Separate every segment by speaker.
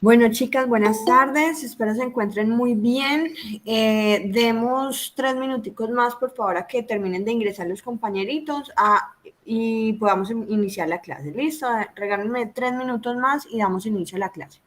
Speaker 1: Bueno, chicas, buenas tardes. Espero se encuentren muy bien. Demos 3 minuticos más, por favor, a que terminen de ingresar los compañeritos y podamos iniciar la clase. ¿Listo? Regálenme 3 minutos más y damos inicio a la clase.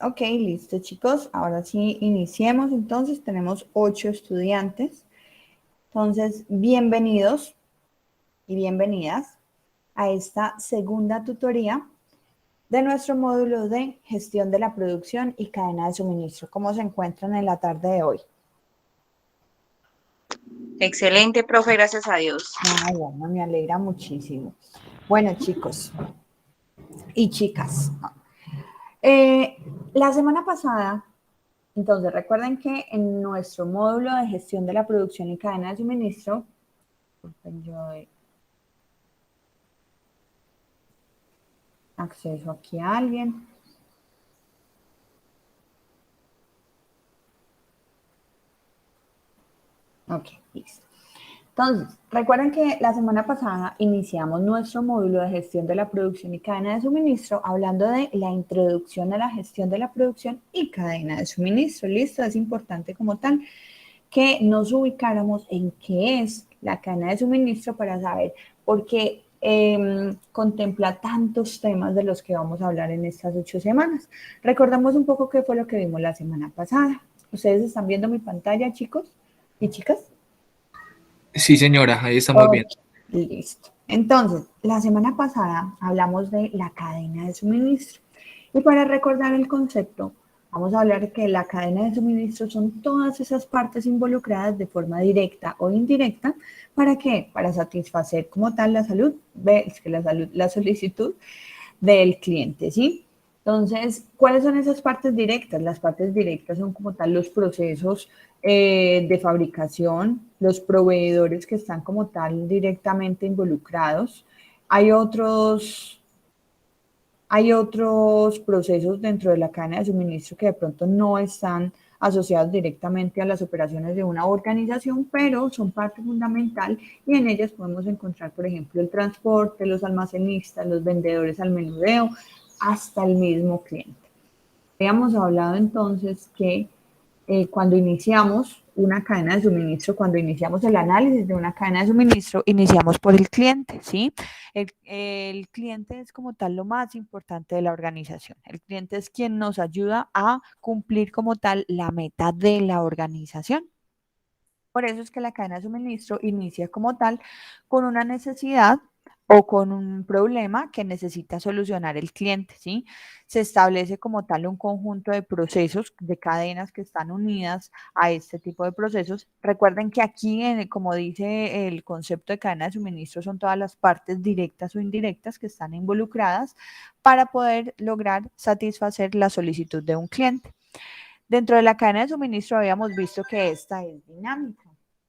Speaker 1: Ok, listo, chicos. Ahora sí, iniciemos. Entonces, tenemos 8 estudiantes. Entonces, bienvenidos y bienvenidas a esta segunda tutoría de nuestro módulo de gestión de la producción y cadena de suministro. ¿Cómo se encuentran en la tarde de hoy?
Speaker 2: Excelente, profe, gracias a Dios.
Speaker 1: Ay, bueno, me alegra muchísimo. Bueno, chicos y chicas, la semana pasada, entonces recuerden que en nuestro módulo de gestión de la producción y cadena de suministro, yo doy acceso aquí a alguien. Ok, listo. Entonces, recuerden que la semana pasada iniciamos nuestro módulo de gestión de la producción y cadena de suministro hablando de la introducción a la gestión de la producción y cadena de suministro. Listo, es importante como tal que nos ubicáramos en qué es la cadena de suministro para saber por qué contempla tantos temas de los que vamos a hablar en estas 8 semanas. Recordamos un poco qué fue lo que vimos la semana pasada. ¿Ustedes están viendo mi pantalla, chicos y chicas?
Speaker 3: Sí, señora, ahí estamos bien.
Speaker 1: Listo. Entonces, la semana pasada hablamos de la cadena de suministro. Y para recordar el concepto, vamos a hablar de que la cadena de suministro son todas esas partes involucradas de forma directa o indirecta. ¿Para qué? Para satisfacer como tal la solicitud del cliente, ¿sí? Entonces, ¿cuáles son esas partes directas? Las partes directas son como tal los procesos de fabricación, los proveedores que están como tal directamente involucrados. Hay otros, hay otros procesos dentro de la cadena de suministro que de pronto no están asociados directamente a las operaciones de una organización, pero son parte fundamental y en ellas podemos encontrar, por ejemplo, el transporte, los almacenistas, los vendedores al menudeo, hasta el mismo cliente. Habíamos hablado entonces que cuando iniciamos una cadena de suministro, cuando iniciamos el análisis de una cadena de suministro, iniciamos por el cliente, ¿sí? El cliente es como tal lo más importante de la organización. El cliente es quien nos ayuda a cumplir como tal la meta de la organización. Por eso es que la cadena de suministro inicia como tal con una necesidad o con un problema que necesita solucionar el cliente, ¿sí? Se establece como tal un conjunto de procesos, de cadenas que están unidas a este tipo de procesos. Recuerden que aquí, como dice el concepto de cadena de suministro, son todas las partes directas o indirectas que están involucradas para poder lograr satisfacer la solicitud de un cliente. Dentro de la cadena de suministro habíamos visto que esta es dinámica.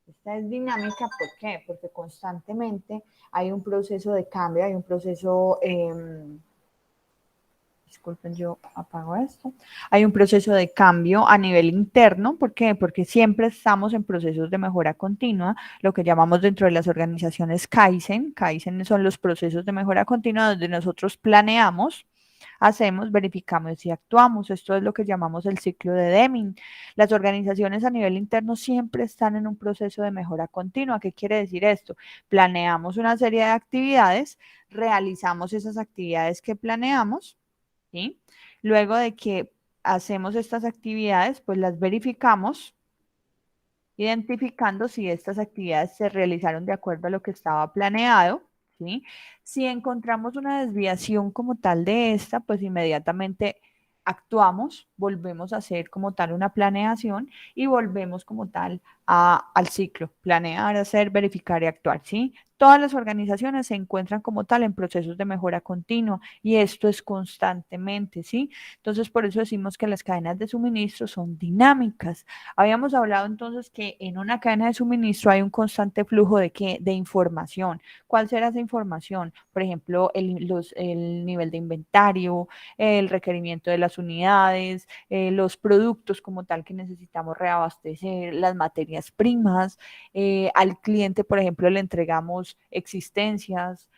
Speaker 1: Esta es dinámica, ¿por qué? Porque constantemente hay un proceso de cambio, hay un proceso, disculpen, yo apago esto, hay un proceso de cambio a nivel interno, ¿por qué? Porque siempre estamos en procesos de mejora continua, lo que llamamos dentro de las organizaciones Kaizen. Kaizen son los procesos de mejora continua donde nosotros planeamos, hacemos, verificamos y actuamos. Esto es lo que llamamos el ciclo de Deming. Las organizaciones a nivel interno siempre están en un proceso de mejora continua. ¿Qué quiere decir esto? Planeamos una serie de actividades, realizamos esas actividades que planeamos, ¿sí? Luego de que hacemos estas actividades, pues las verificamos, identificando si estas actividades se realizaron de acuerdo a lo que estaba planeado, ¿sí? Si encontramos una desviación como tal de esta, pues inmediatamente actuamos, volvemos a hacer como tal una planeación y volvemos como tal al ciclo, planear, hacer, verificar y actuar, ¿sí? Todas las organizaciones se encuentran como tal en procesos de mejora continua y esto es constantemente, ¿sí? Entonces, por eso decimos que las cadenas de suministro son dinámicas. Habíamos hablado entonces que en una cadena de suministro hay un constante flujo de ¿qué? De información. ¿Cuál será esa información? Por ejemplo, el nivel de inventario, el requerimiento de las unidades, los productos como tal que necesitamos reabastecer, las materias primas. Al cliente, por ejemplo, le entregamos existencias.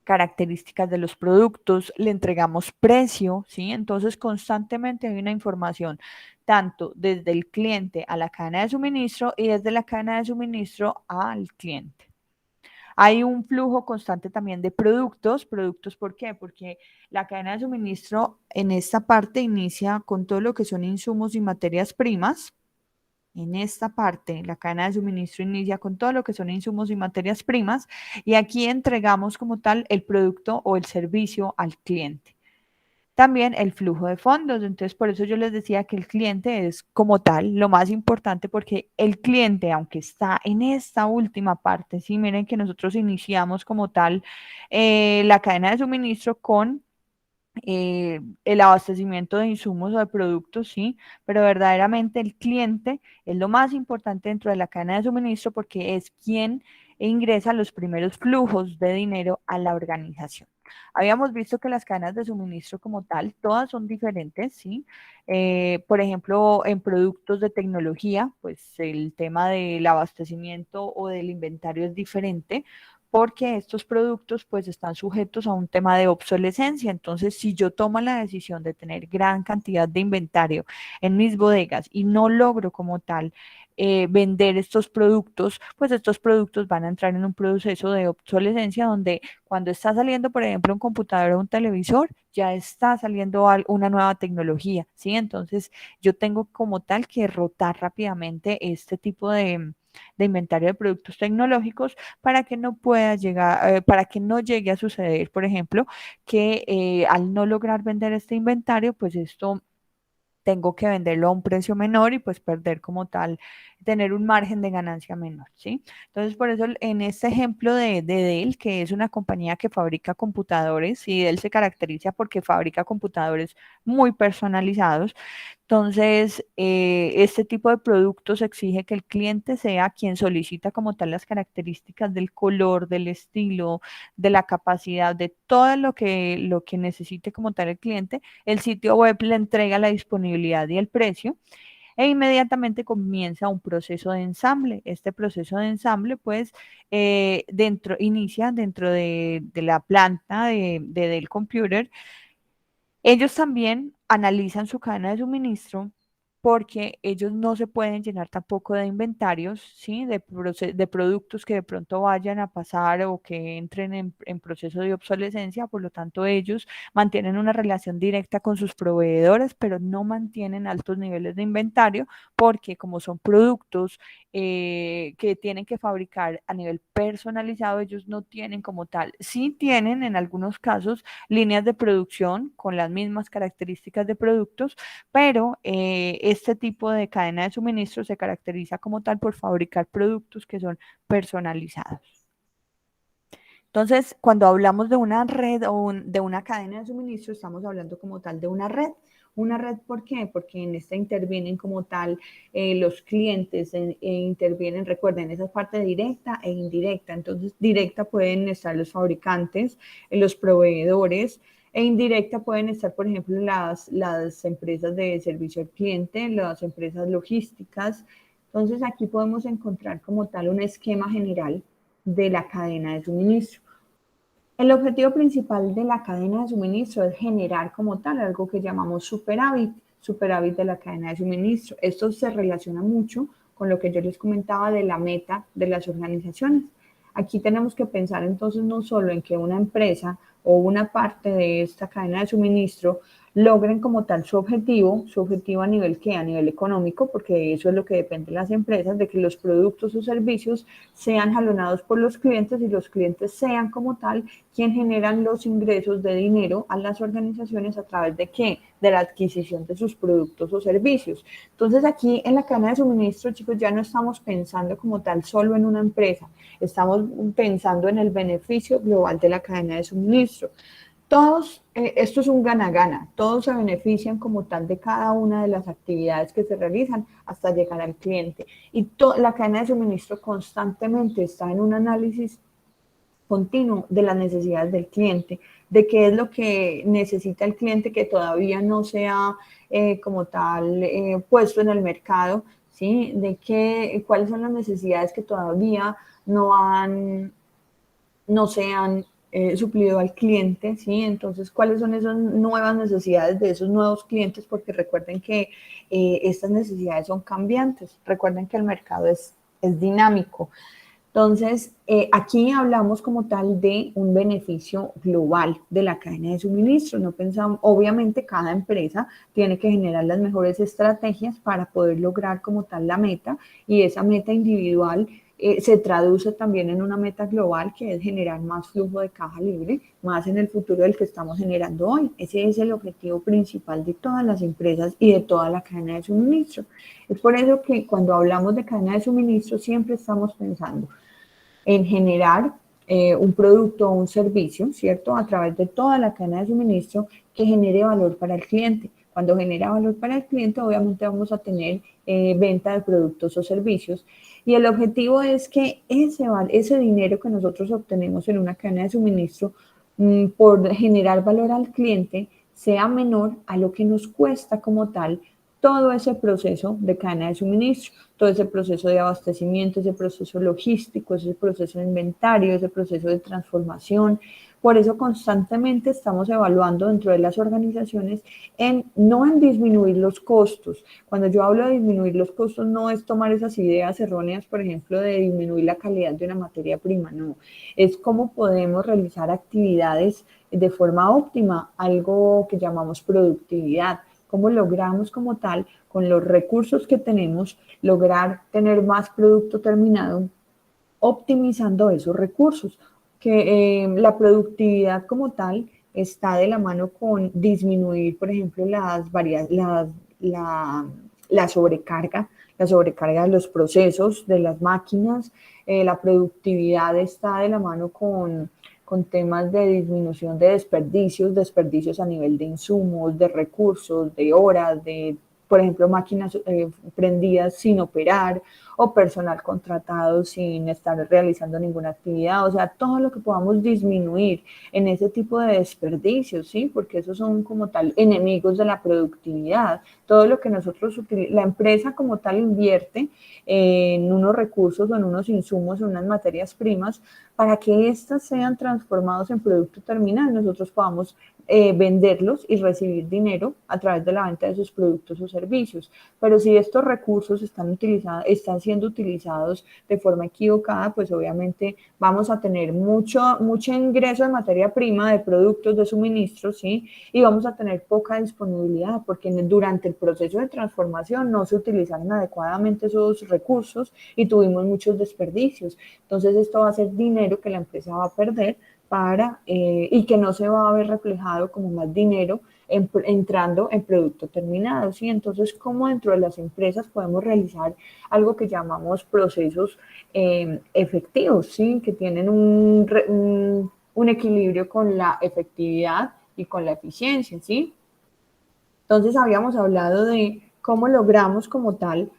Speaker 1: Características de los productos, le entregamos precio, ¿sí? Entonces constantemente hay una información tanto desde el cliente a la cadena de suministro y desde la cadena de suministro al cliente. Hay un flujo constante también de productos. ¿Productos por qué? Porque la cadena de suministro en esta parte inicia con todo lo que son insumos y materias primas. En esta parte, la cadena de suministro inicia con todo lo que son insumos y materias primas y aquí entregamos como tal el producto o el servicio al cliente. También el flujo de fondos. Entonces, por eso yo les decía que el cliente es como tal lo más importante porque el cliente, aunque está en esta última parte, sí, miren que nosotros iniciamos como tal la cadena de suministro con el abastecimiento de insumos o de productos, sí, pero verdaderamente el cliente es lo más importante dentro de la cadena de suministro porque es quien ingresa los primeros flujos de dinero a la organización. Habíamos visto que las cadenas de suministro como tal, todas son diferentes, ¿sí? Por ejemplo, en productos de tecnología, pues el tema del abastecimiento o del inventario es diferente, porque estos productos pues están sujetos a un tema de obsolescencia. Entonces, si yo tomo la decisión de tener gran cantidad de inventario en mis bodegas y no logro como tal vender estos productos, pues estos productos van a entrar en un proceso de obsolescencia donde cuando está saliendo, por ejemplo, un computador o un televisor, ya está saliendo una nueva tecnología, ¿sí? Entonces, yo tengo como tal que rotar rápidamente este tipo de inventario de productos tecnológicos para que no pueda llegar, para que no llegue a suceder, por ejemplo, que al no lograr vender este inventario, pues esto tengo que venderlo a un precio menor y pues perder como tal, tener un margen de ganancia menor, ¿sí? Entonces, por eso en este ejemplo de Dell, que es una compañía que fabrica computadores, y Dell se caracteriza porque fabrica computadores muy personalizados, entonces, este tipo de productos exige que el cliente sea quien solicita como tal las características del color, del estilo, de la capacidad, de todo lo que necesite como tal el cliente. El sitio web le entrega la disponibilidad y el precio e inmediatamente comienza un proceso de ensamble. Este proceso de ensamble, pues, inicia dentro de la planta de Dell Computer. Ellos también analizan su cadena de suministro porque ellos no se pueden llenar tampoco de inventarios, ¿sí? De productos que de pronto vayan a pasar o que entren en proceso de obsolescencia. Por lo tanto, ellos mantienen una relación directa con sus proveedores, pero no mantienen altos niveles de inventario porque como son productos que tienen que fabricar a nivel personalizado, ellos no tienen como tal. Sí tienen en algunos casos líneas de producción con las mismas características de productos, pero este tipo de cadena de suministro se caracteriza como tal por fabricar productos que son personalizados. Entonces, cuando hablamos de una red o de una cadena de suministro, estamos hablando como tal de una red. Una red, ¿por qué? Porque en esta intervienen como tal los clientes, intervienen, recuerden, esa parte directa e indirecta. Entonces, directa pueden estar los fabricantes, los proveedores, e indirecta pueden estar, por ejemplo, las empresas de servicio al cliente, las empresas logísticas. Entonces, aquí podemos encontrar como tal un esquema general de la cadena de suministro. El objetivo principal de la cadena de suministro es generar como tal algo que llamamos superávit de la cadena de suministro. Esto se relaciona mucho con lo que yo les comentaba de la meta de las organizaciones. Aquí tenemos que pensar entonces no solo en que una empresa o una parte de esta cadena de suministro logren como tal su objetivo a nivel ¿qué? A nivel económico, porque eso es lo que depende de las empresas, de que los productos o servicios sean jalonados por los clientes y los clientes sean como tal quien generan los ingresos de dinero a las organizaciones a través de ¿qué? De la adquisición de sus productos o servicios. Entonces aquí en la cadena de suministro, chicos, ya no estamos pensando como tal solo en una empresa, estamos pensando en el beneficio global de la cadena de suministro. Todos, esto es un gana-gana, todos se benefician como tal de cada una de las actividades que se realizan hasta llegar al cliente. Y la cadena de suministro constantemente está en un análisis continuo de las necesidades del cliente, de qué es lo que necesita el cliente que todavía no sea como tal puesto en el mercado, ¿sí? De cuáles son las necesidades que todavía no se han suplido al cliente, ¿sí? Entonces, ¿cuáles son esas nuevas necesidades de esos nuevos clientes? Porque recuerden que estas necesidades son cambiantes, recuerden que el mercado es dinámico. Entonces, aquí hablamos como tal de un beneficio global de la cadena de suministro. No pensamos, obviamente cada empresa tiene que generar las mejores estrategias para poder lograr como tal la meta y esa meta individual se traduce también en una meta global que es generar más flujo de caja libre, más en el futuro del que estamos generando hoy. Ese es el objetivo principal de todas las empresas y de toda la cadena de suministro. Es por eso que cuando hablamos de cadena de suministro siempre estamos pensando en generar un producto o un servicio, ¿cierto? A través de toda la cadena de suministro que genere valor para el cliente. Cuando genera valor para el cliente, obviamente vamos a tener venta de productos o servicios. Y el objetivo es que ese dinero que nosotros obtenemos en una cadena de suministro por generar valor al cliente sea menor a lo que nos cuesta como tal todo ese proceso de cadena de suministro, todo ese proceso de abastecimiento, ese proceso logístico, ese proceso de inventario, ese proceso de transformación. Por eso constantemente estamos evaluando dentro de las organizaciones no en disminuir los costos. Cuando yo hablo de disminuir los costos no es tomar esas ideas erróneas, por ejemplo, de disminuir la calidad de una materia prima, no. Es cómo podemos realizar actividades de forma óptima, algo que llamamos productividad. Cómo logramos como tal, con los recursos que tenemos, lograr tener más producto terminado, optimizando esos recursos. Que la productividad como tal está de la mano con disminuir, por ejemplo, la sobrecarga de los procesos, de las máquinas. La productividad está de la mano con temas de disminución de desperdicios a nivel de insumos, de recursos, de horas, de, por ejemplo, máquinas prendidas sin operar o personal contratado sin estar realizando ninguna actividad. O sea, todo lo que podamos disminuir en ese tipo de desperdicios, ¿sí? Porque esos son como tal enemigos de la productividad. Todo lo que nosotros la empresa como tal invierte en unos recursos o en unos insumos, en unas materias primas, para que éstas sean transformados en producto terminal, nosotros podamos venderlos y recibir dinero a través de la venta de sus productos o servicios. Pero si estos recursos están siendo utilizados de forma equivocada, pues obviamente vamos a tener mucho ingreso de materia prima, de productos, de suministros, ¿sí? Y vamos a tener poca disponibilidad porque durante el proceso de transformación no se utilizaron adecuadamente esos recursos y tuvimos muchos desperdicios. Entonces esto va a ser dinero que la empresa va a perder y que no se va a ver reflejado como más dinero entrando en producto terminado, ¿sí? Entonces, ¿cómo dentro de las empresas podemos realizar algo que llamamos procesos efectivos, ¿sí? Que tienen un equilibrio con la efectividad y con la eficiencia, ¿sí? Entonces, habíamos hablado de cómo logramos como tal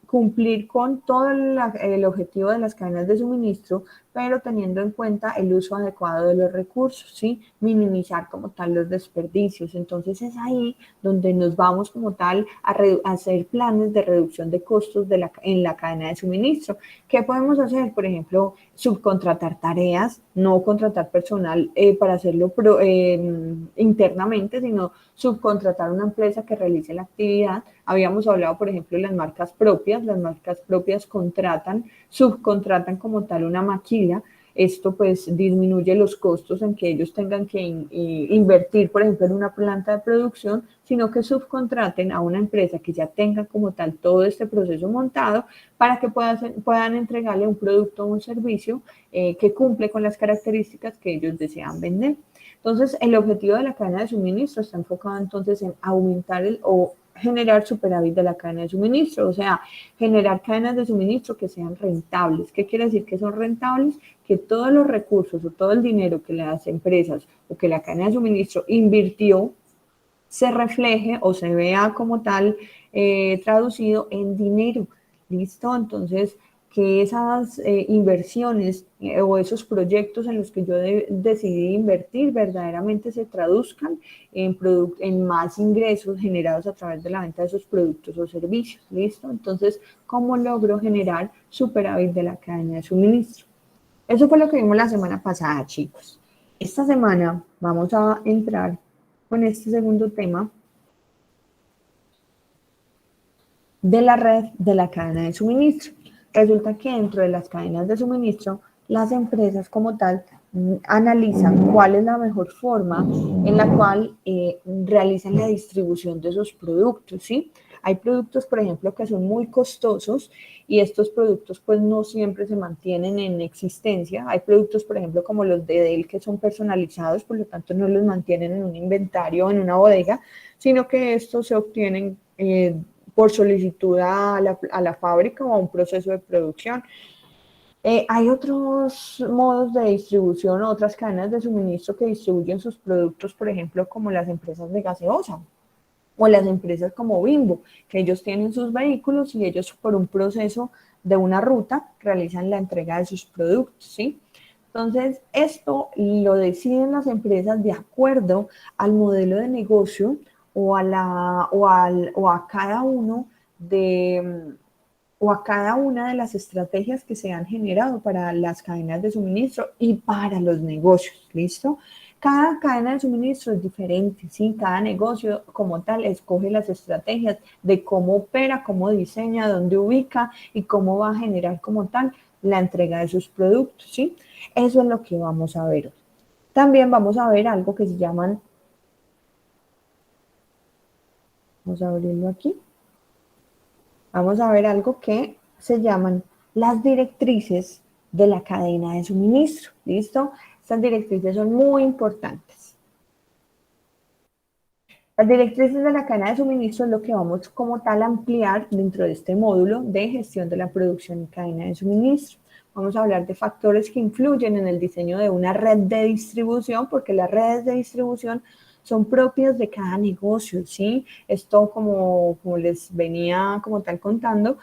Speaker 1: cumplir con todo el objetivo de las cadenas de suministro, pero teniendo en cuenta el uso adecuado de los recursos, ¿sí? Minimizar como tal los desperdicios. Entonces es ahí donde nos vamos como tal a hacer planes de reducción de costos en la cadena de suministro. ¿Qué podemos hacer? Por ejemplo, subcontratar tareas, no contratar personal para hacerlo internamente, sino subcontratar una empresa que realice la actividad. Habíamos hablado, por ejemplo, de las marcas propias subcontratan como tal una maquila. Esto pues disminuye los costos en que ellos tengan que invertir, por ejemplo, en una planta de producción, sino que subcontraten a una empresa que ya tenga como tal todo este proceso montado para que puedan entregarle un producto o un servicio que cumple con las características que ellos desean vender. Entonces, el objetivo de la cadena de suministro está enfocado entonces en aumentar o generar superávit de la cadena de suministro, o sea, generar cadenas de suministro que sean rentables. ¿Qué quiere decir que son rentables? Que todos los recursos o todo el dinero que las empresas o que la cadena de suministro invirtió se refleje o se vea como tal traducido en dinero. ¿Listo? Entonces, que esas inversiones o esos proyectos en los que yo decidí invertir verdaderamente se traduzcan en más ingresos generados a través de la venta de esos productos o servicios. ¿Listo? Entonces, ¿cómo logro generar superávit de la cadena de suministro? Eso fue lo que vimos la semana pasada, chicos. Esta semana vamos a entrar con este segundo tema de la red de la cadena de suministro. Resulta que dentro de las cadenas de suministro, las empresas como tal analizan cuál es la mejor forma en la cual realizan la distribución de esos productos, ¿sí? Hay productos, por ejemplo, que son muy costosos y estos productos pues no siempre se mantienen en existencia. Hay productos, por ejemplo, como los de Dell que son personalizados, por lo tanto no los mantienen en un inventario o en una bodega, sino que estos se obtienen por solicitud a la fábrica o a un proceso de producción. Hay otros modos de distribución, otras cadenas de suministro que distribuyen sus productos, por ejemplo, como las empresas de gaseosa o las empresas como Bimbo, que ellos tienen sus vehículos y ellos por un proceso de una ruta realizan la entrega de sus productos, ¿sí? Entonces, esto lo deciden las empresas de acuerdo al modelo de negocio o a cada uno de o a cada una de las estrategias que se han generado para las cadenas de suministro y para los negocios, ¿listo? Cada cadena de suministro es diferente, ¿sí? Cada negocio como tal escoge las estrategias de cómo opera, cómo diseña, dónde ubica y cómo va a generar como tal la entrega de sus productos, ¿sí? Eso es lo que vamos a ver hoy. También vamos a ver algo que se llaman, vamos a abrirlo aquí, vamos a ver algo que se llaman las directrices de la cadena de suministro, ¿listo? Estas directrices son muy importantes. Las directrices de la cadena de suministro es lo que vamos como tal a ampliar dentro de este módulo de gestión de la producción y cadena de suministro. Vamos a hablar de factores que influyen en el diseño de una red de distribución, porque las redes de distribución son propias de cada negocio, ¿sí? Esto, como les venía como tal contando,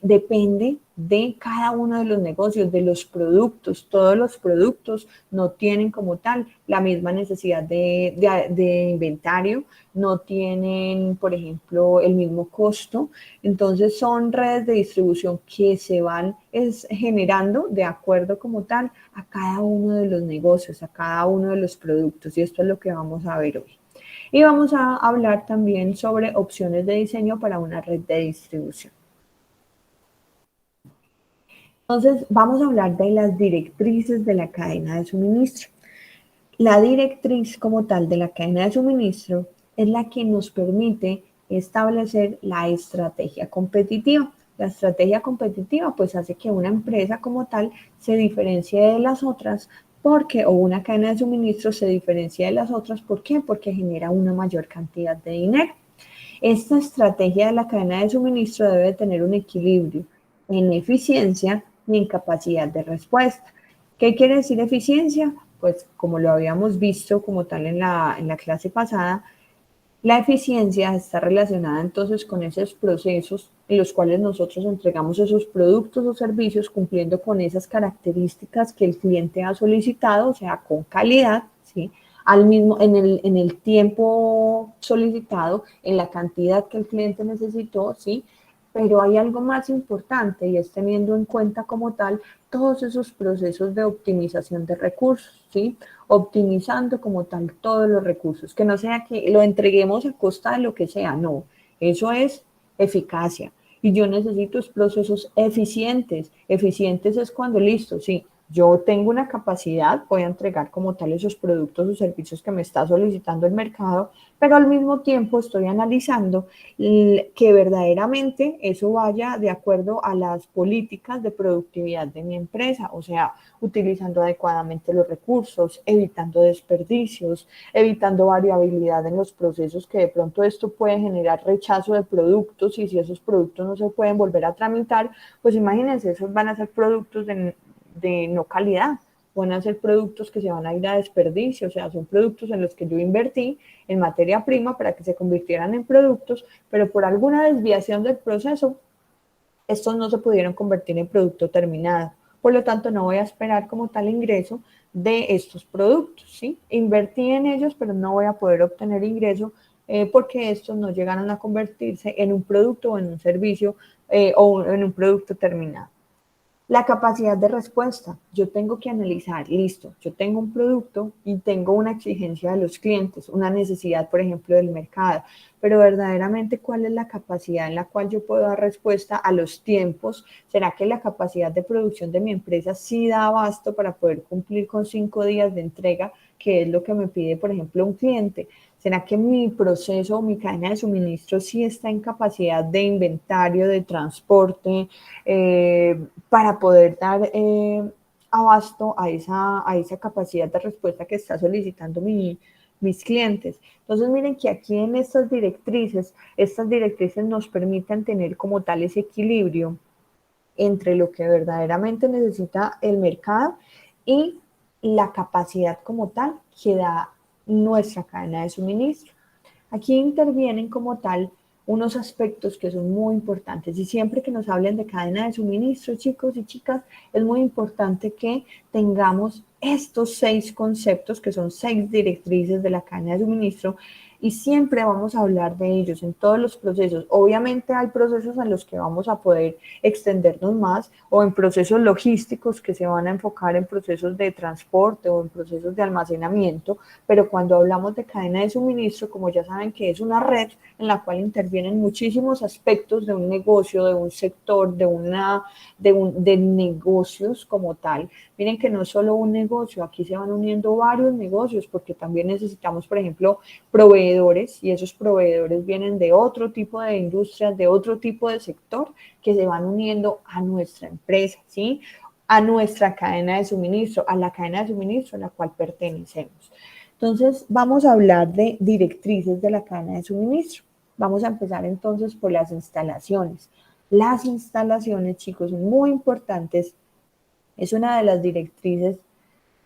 Speaker 1: depende de cada uno de los negocios, de los productos. Todos los productos no tienen como tal la misma necesidad de inventario, no tienen, por ejemplo, el mismo costo. Entonces son redes de distribución que se van generando de acuerdo como tal a cada uno de los negocios, a cada uno de los productos. Y esto es lo que vamos a ver hoy. Y vamos a hablar también sobre opciones de diseño para una red de distribución. Entonces, vamos a hablar de las directrices de la cadena de suministro. La directriz como tal de la cadena de suministro es la que nos permite establecer la estrategia competitiva. La estrategia competitiva pues hace que una empresa como tal se diferencie de las otras o una cadena de suministro se diferencia de las otras. ¿Por qué? Porque genera una mayor cantidad de dinero. Esta estrategia de la cadena de suministro debe tener un equilibrio en eficiencia y en capacidad de respuesta. ¿Qué quiere decir eficiencia? Pues como lo habíamos visto como tal en la clase pasada, la eficiencia está relacionada entonces con esos procesos en los cuales nosotros entregamos esos productos o servicios cumpliendo con esas características que el cliente ha solicitado, o sea, con calidad, ¿sí? En el tiempo solicitado, en la cantidad que el cliente necesitó, ¿sí? Pero hay algo más importante y es teniendo en cuenta como tal todos esos procesos de optimización de recursos, ¿sí? Optimizando como tal todos los recursos, que no sea que lo entreguemos a costa de lo que sea, no, eso es eficacia. Y yo necesito procesos eficientes. Eficientes es cuando listo, sí, yo tengo una capacidad, voy a entregar como tal esos productos o servicios que me está solicitando el mercado, pero al mismo tiempo estoy analizando que verdaderamente eso vaya de acuerdo a las políticas de productividad de mi empresa, o sea, utilizando adecuadamente los recursos, evitando desperdicios, evitando variabilidad en los procesos, que de pronto esto puede generar rechazo de productos y si esos productos no se pueden volver a tramitar, pues imagínense, esos van a ser productos de no calidad, van a ser productos que se van a ir a desperdicio, o sea, son productos en los que yo invertí en materia prima para que se convirtieran en productos, pero por alguna desviación del proceso, estos no se pudieron convertir en producto terminado. Por lo tanto, no voy a esperar como tal ingreso de estos productos, ¿sí? Invertí en ellos, pero no voy a poder obtener ingreso porque estos no llegaron a convertirse en un producto o en un servicio o en un producto terminado. La capacidad de respuesta. Yo tengo que analizar, listo, yo tengo un producto y tengo una exigencia de los clientes, una necesidad, por ejemplo, del mercado, pero verdaderamente, ¿cuál es la capacidad en la cual yo puedo dar respuesta a los tiempos? ¿Será que la capacidad de producción de mi empresa sí da abasto para poder cumplir con 5 días de entrega, que es lo que me pide, por ejemplo, un cliente? ¿Será que mi proceso o mi cadena de suministro sí está en capacidad de inventario, de transporte, para poder dar abasto a esa capacidad de respuesta que está solicitando mis clientes? Entonces miren que aquí en estas directrices nos permiten tener como tal ese equilibrio entre lo que verdaderamente necesita el mercado y la capacidad como tal que da nuestra cadena de suministro. Aquí intervienen como tal unos aspectos que son muy importantes y siempre que nos hablen de cadena de suministro, chicos y chicas, es muy importante que tengamos estos 6 conceptos, que son 6 directrices de la cadena de suministro, y siempre vamos a hablar de ellos en todos los procesos. Obviamente hay procesos en los que vamos a poder extendernos más o en procesos logísticos que se van a enfocar en procesos de transporte o en procesos de almacenamiento, pero cuando hablamos de cadena de suministro, como ya saben que es una red en la cual intervienen muchísimos aspectos de un negocio, de un sector, de negocios como tal. Miren que no es solo un negocio, aquí se van uniendo varios negocios porque también necesitamos, por ejemplo, proveedores, y esos proveedores vienen de otro tipo de industrias, de otro tipo de sector, que se van uniendo a nuestra empresa, ¿sí? A nuestra cadena de suministro, a la cadena de suministro a la cual pertenecemos. Entonces, vamos a hablar de directrices de la cadena de suministro. Vamos a empezar entonces por las instalaciones. Las instalaciones, chicos, son muy importantes. Es una de las directrices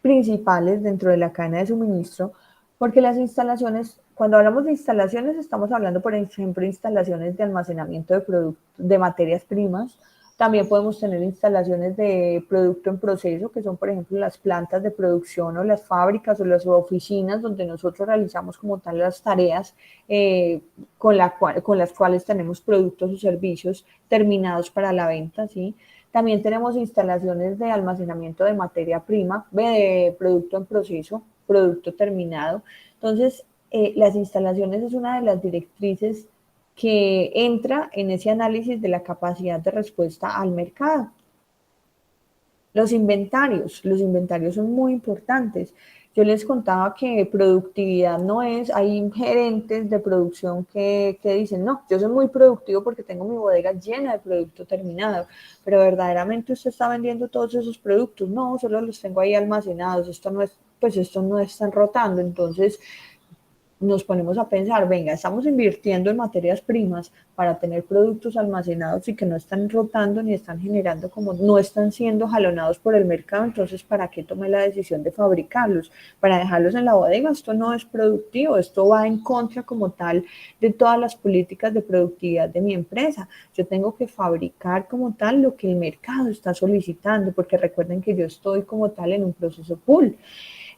Speaker 1: principales dentro de la cadena de suministro, porque las instalaciones, cuando hablamos de instalaciones, estamos hablando, por ejemplo, de instalaciones de almacenamiento de productos, de materias primas. También podemos tener instalaciones de producto en proceso, que son, por ejemplo, las plantas de producción o las fábricas o las oficinas donde nosotros realizamos como tal las tareas con las cuales tenemos productos o servicios terminados para la venta, ¿sí? También tenemos instalaciones de almacenamiento de materia prima, de producto en proceso, producto terminado. Entonces, las instalaciones es una de las directrices que entra en ese análisis de la capacidad de respuesta al mercado. Los inventarios son muy importantes. Yo les contaba que productividad no es, hay gerentes de producción que dicen, no, yo soy muy productivo porque tengo mi bodega llena de producto terminado, pero verdaderamente usted está vendiendo todos esos productos, no, solo los tengo ahí almacenados, esto no es, pues esto no están rotando, entonces nos ponemos a pensar, venga, estamos invirtiendo en materias primas para tener productos almacenados y que no están rotando ni están generando como, no están siendo jalonados por el mercado, entonces ¿para qué tomé la decisión de fabricarlos? Para dejarlos en la bodega, esto no es productivo, esto va en contra como tal de todas las políticas de productividad de mi empresa. Yo tengo que fabricar como tal lo que el mercado está solicitando, porque recuerden que yo estoy como tal en un proceso pull.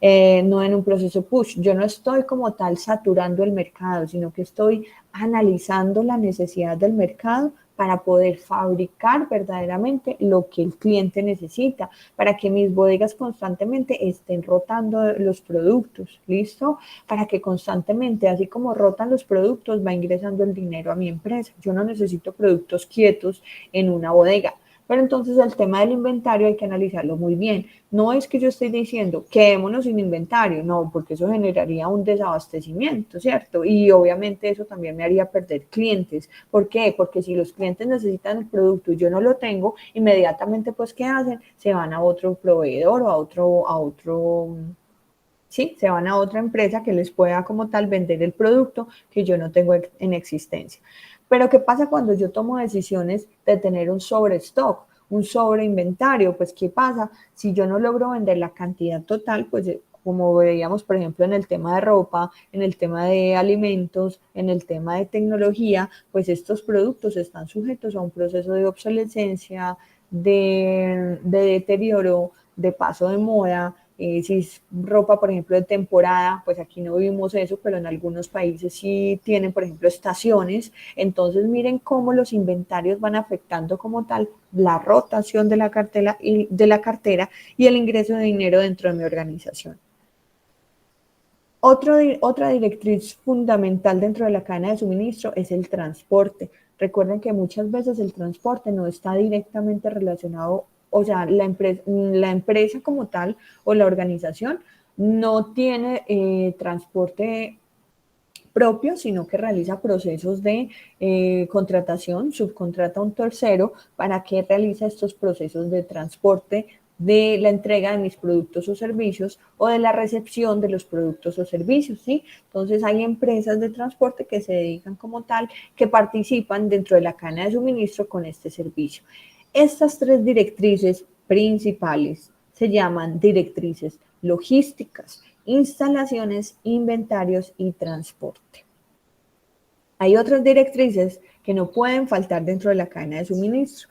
Speaker 1: No en un proceso push. Yo no estoy como tal saturando el mercado, sino que estoy analizando la necesidad del mercado para poder fabricar verdaderamente lo que el cliente necesita, para que mis bodegas constantemente estén rotando los productos, ¿listo? Para que constantemente, así como rotan los productos, va ingresando el dinero a mi empresa. Yo no necesito productos quietos en una bodega. Pero entonces el tema del inventario hay que analizarlo muy bien. No es que yo esté diciendo quedémonos sin inventario, no, porque eso generaría un desabastecimiento, ¿cierto? Y obviamente eso también me haría perder clientes. ¿Por qué? Porque si los clientes necesitan el producto y yo no lo tengo, inmediatamente pues ¿qué hacen? Se van a otro proveedor o sí, se van a otra empresa que les pueda como tal vender el producto que yo no tengo en existencia. Pero ¿qué pasa cuando yo tomo decisiones de tener un sobrestock, un sobreinventario? Pues ¿qué pasa? Si yo no logro vender la cantidad total, pues como veíamos, por ejemplo, en el tema de ropa, en el tema de alimentos, en el tema de tecnología, pues estos productos están sujetos a un proceso de obsolescencia, de deterioro, de paso de moda. Si es ropa, por ejemplo, de temporada, pues aquí no vivimos eso, pero en algunos países sí tienen, por ejemplo, estaciones. Entonces, miren cómo los inventarios van afectando como tal la rotación de la cartera y el ingreso de dinero dentro de mi organización. Otra directriz fundamental dentro de la cadena de suministro es el transporte. Recuerden que muchas veces el transporte no está directamente relacionado, o sea, la empresa como tal o la organización no tiene transporte propio, sino que realiza procesos de contratación, subcontrata a un tercero para que realice estos procesos de transporte de la entrega de mis productos o servicios o de la recepción de los productos o servicios, ¿sí? Entonces hay empresas de transporte que se dedican como tal, que participan dentro de la cadena de suministro con este servicio. Estas tres directrices principales se llaman directrices logísticas, instalaciones, inventarios y transporte. Hay otras directrices que no pueden faltar dentro de la cadena de suministro.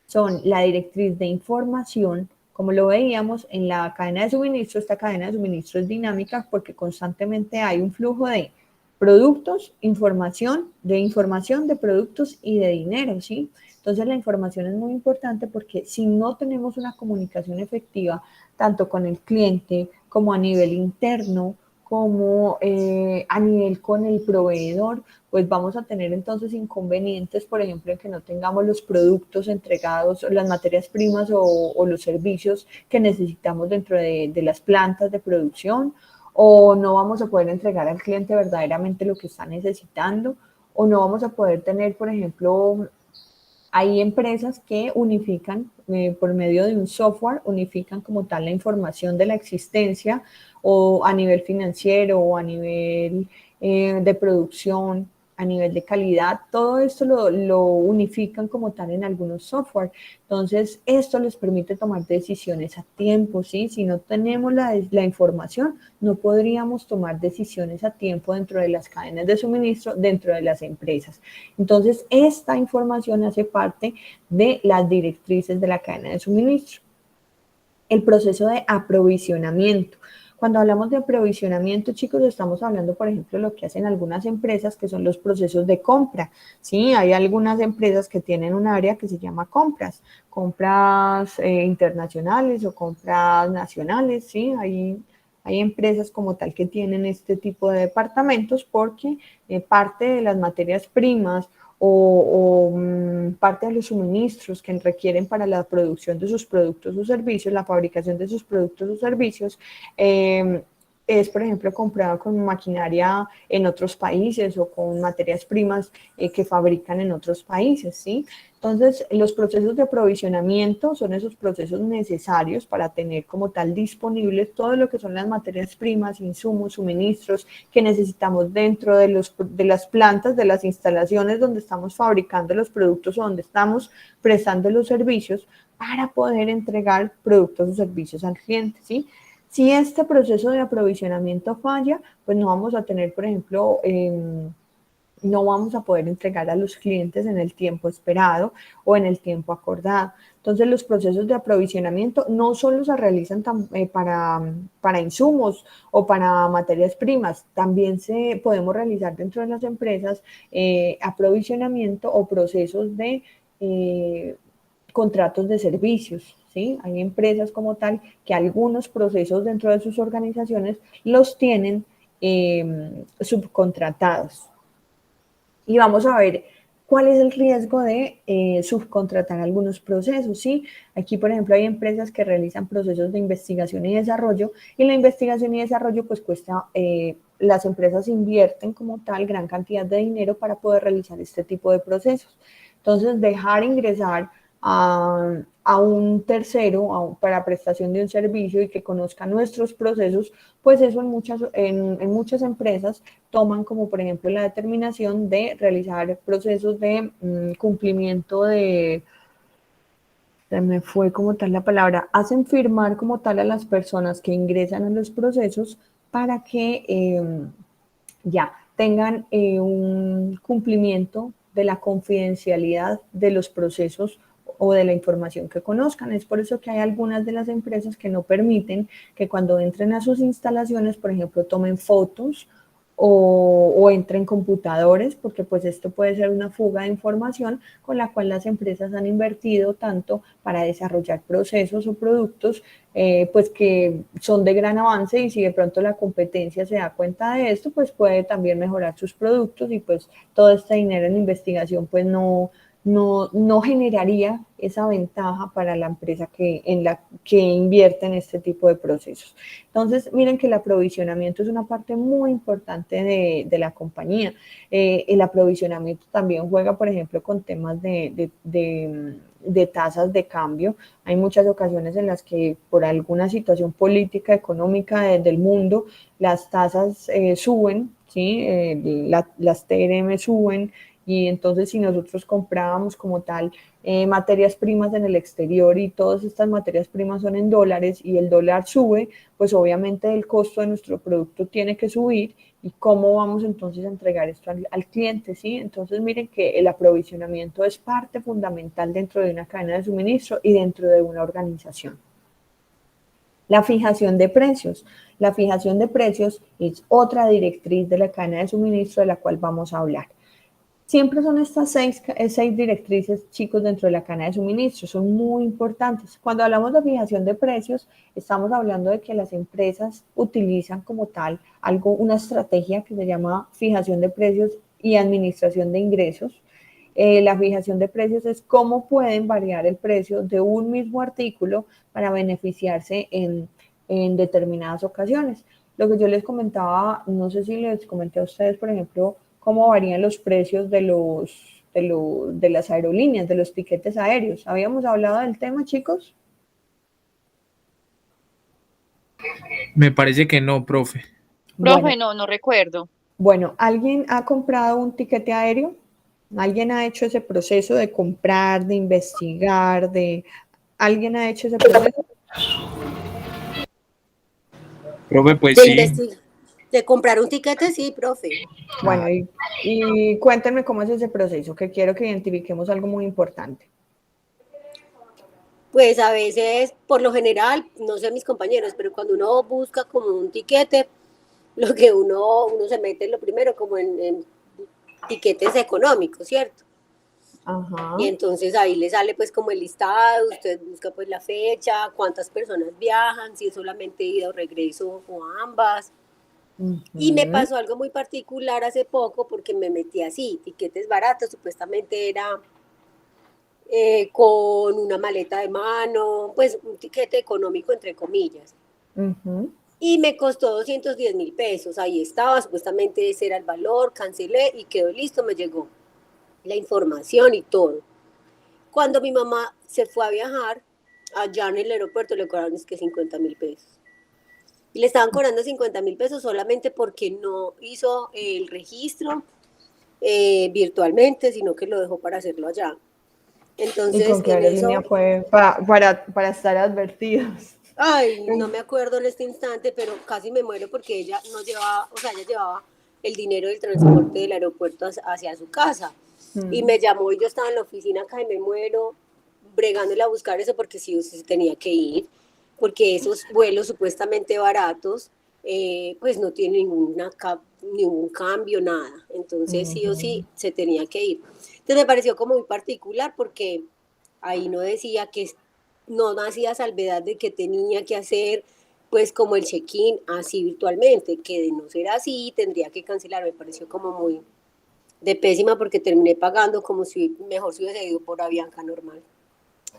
Speaker 1: Son la directriz de información, como lo veíamos en la cadena de suministro. Esta cadena de suministro es dinámica porque constantemente hay un flujo de productos, información, de productos y de dinero, ¿sí? Entonces la información es muy importante porque si no tenemos una comunicación efectiva, tanto con el cliente como a nivel interno, como a nivel con el proveedor, pues vamos a tener entonces inconvenientes, por ejemplo, en que no tengamos los productos entregados, las materias primas o los servicios que necesitamos dentro de las plantas de producción, o no vamos a poder entregar al cliente verdaderamente lo que está necesitando, o no vamos a poder tener, por ejemplo, Hay empresas que unifican por medio de un software, unifican como tal la información de la existencia o a nivel financiero o a nivel de producción, a nivel de calidad, todo esto lo unifican como tal en algunos software. Entonces, esto les permite tomar decisiones a tiempo, ¿sí? Si no tenemos la información, no podríamos tomar decisiones a tiempo dentro de las cadenas de suministro, dentro de las empresas. Entonces, esta información hace parte de las directrices de la cadena de suministro. El proceso de aprovisionamiento. Cuando hablamos de aprovisionamiento, chicos, estamos hablando, por ejemplo, de lo que hacen algunas empresas, que son los procesos de compra. Sí, hay algunas empresas que tienen un área que se llama compras, compras internacionales o compras nacionales, sí, hay empresas como tal que tienen este tipo de departamentos porque parte de las materias primas parte de los suministros que requieren para la producción de sus productos o servicios, la fabricación de sus productos o servicios, es, por ejemplo, comprada con maquinaria en otros países o con materias primas que fabrican en otros países, ¿sí? Entonces, los procesos de aprovisionamiento son esos procesos necesarios para tener como tal disponibles todo lo que son las materias primas, insumos, suministros que necesitamos dentro de las plantas, de las instalaciones donde estamos fabricando los productos o donde estamos prestando los servicios para poder entregar productos o servicios al cliente, ¿sí? Si este proceso de aprovisionamiento falla, pues no vamos a tener, por ejemplo, no vamos a poder entregar a los clientes en el tiempo esperado o en el tiempo acordado. Entonces, los procesos de aprovisionamiento no solo se realizan para insumos o para materias primas, también podemos realizar dentro de las empresas aprovisionamiento o procesos de contratos de servicios, ¿sí? Hay empresas como tal que algunos procesos dentro de sus organizaciones los tienen subcontratados. Y vamos a ver cuál es el riesgo de subcontratar algunos procesos, ¿sí? Aquí, por ejemplo, hay empresas que realizan procesos de investigación y desarrollo, y la investigación y desarrollo pues cuesta, las empresas invierten como tal gran cantidad de dinero para poder realizar este tipo de procesos. Entonces, dejar ingresar a un tercero para prestación de un servicio y que conozca nuestros procesos, pues eso en muchas empresas toman como por ejemplo la determinación de realizar procesos de cumplimiento se me fue como tal la palabra, hacen firmar como tal a las personas que ingresan a los procesos para que ya tengan un cumplimiento de la confidencialidad de los procesos o de la información que conozcan. Es por eso que hay algunas de las empresas que no permiten que cuando entren a sus instalaciones, por ejemplo, tomen fotos o entren computadores, porque pues esto puede ser una fuga de información con la cual las empresas han invertido tanto para desarrollar procesos o productos pues que son de gran avance, y si de pronto la competencia se da cuenta de esto, pues puede también mejorar sus productos y pues todo este dinero en investigación pues no generaría esa ventaja para la empresa que invierte en este tipo de procesos. Entonces, miren que el aprovisionamiento es una parte muy importante de la compañía. El aprovisionamiento también juega, por ejemplo, con temas de tasas de cambio. Hay muchas ocasiones en las que por alguna situación política, económica del mundo, las tasas suben, ¿sí? Las TRM suben, y entonces si nosotros comprábamos como tal materias primas en el exterior y todas estas materias primas son en dólares y el dólar sube, pues obviamente el costo de nuestro producto tiene que subir. ¿Y cómo vamos entonces a entregar esto al cliente? ¿Sí? Entonces miren que el aprovisionamiento es parte fundamental dentro de una cadena de suministro y dentro de una organización. La fijación de precios. La fijación de precios es otra directriz de la cadena de suministro de la cual vamos a hablar. Siempre son estas seis directrices, chicos, dentro de la cadena de suministro, son muy importantes. Cuando hablamos de fijación de precios, estamos hablando de que las empresas utilizan como tal una estrategia que se llama fijación de precios y administración de ingresos. La fijación de precios es cómo pueden variar el precio de un mismo artículo para beneficiarse en determinadas ocasiones. Lo que yo les comentaba, no sé si les comenté a ustedes, por ejemplo, cómo varían los precios de de las aerolíneas, de los tiquetes aéreos. ¿Habíamos hablado del tema, chicos?
Speaker 3: Me parece que no, profe.
Speaker 2: Profe, no recuerdo.
Speaker 1: Bueno, ¿alguien ha comprado un tiquete aéreo? ¿Alguien ha hecho ese proceso de comprar, de investigar, ¿Alguien ha hecho ese proceso?
Speaker 3: Profe, pues
Speaker 4: De,
Speaker 3: sí.
Speaker 4: de comprar un tiquete, sí, profe.
Speaker 1: Bueno, y cuéntenme cómo es ese proceso, que quiero que identifiquemos algo muy importante.
Speaker 4: Pues a veces, por lo general, no sé mis compañeros, pero cuando uno busca como un tiquete, lo que uno se mete lo primero como en tiquetes económicos, ¿cierto?
Speaker 1: Ajá.
Speaker 4: Y entonces ahí le sale pues como el listado, usted busca pues la fecha, cuántas personas viajan, si es solamente ida o regreso o ambas. Y me pasó algo muy particular hace poco porque me metí así, tiquetes baratos, supuestamente era con una maleta de mano, pues un tiquete económico entre comillas. Y me costó 210.000 pesos, ahí estaba, supuestamente ese era el valor, cancelé y quedó listo, me llegó la información y todo. Cuando mi mamá se fue a viajar, allá en el aeropuerto le cobraron es que 50.000 pesos. Y le estaban cobrando 50.000 pesos solamente porque no hizo el registro virtualmente, sino que lo dejó para hacerlo allá.
Speaker 1: ¿Y con
Speaker 4: Entonces,
Speaker 1: qué
Speaker 4: en
Speaker 1: aerolínea
Speaker 4: eso...
Speaker 1: fue para estar advertidos?
Speaker 4: Ay, no me acuerdo en este instante, pero casi me muero porque ella no llevaba, o sea, ella llevaba el dinero del transporte del aeropuerto hacia su casa. Y me llamó y yo estaba en la oficina acá y me muero bregándole a buscar eso porque sí o sí tenía que ir, porque esos vuelos supuestamente baratos, pues no tienen ningún cambio, nada. Entonces sí o sí se tenía que ir. Entonces me pareció como muy particular porque ahí no decía que no hacía salvedad de que tenía que hacer pues como el check-in así virtualmente, que de no ser así tendría que cancelar. Me pareció como muy de pésima porque terminé pagando como si mejor se hubiese ido por Avianca normal.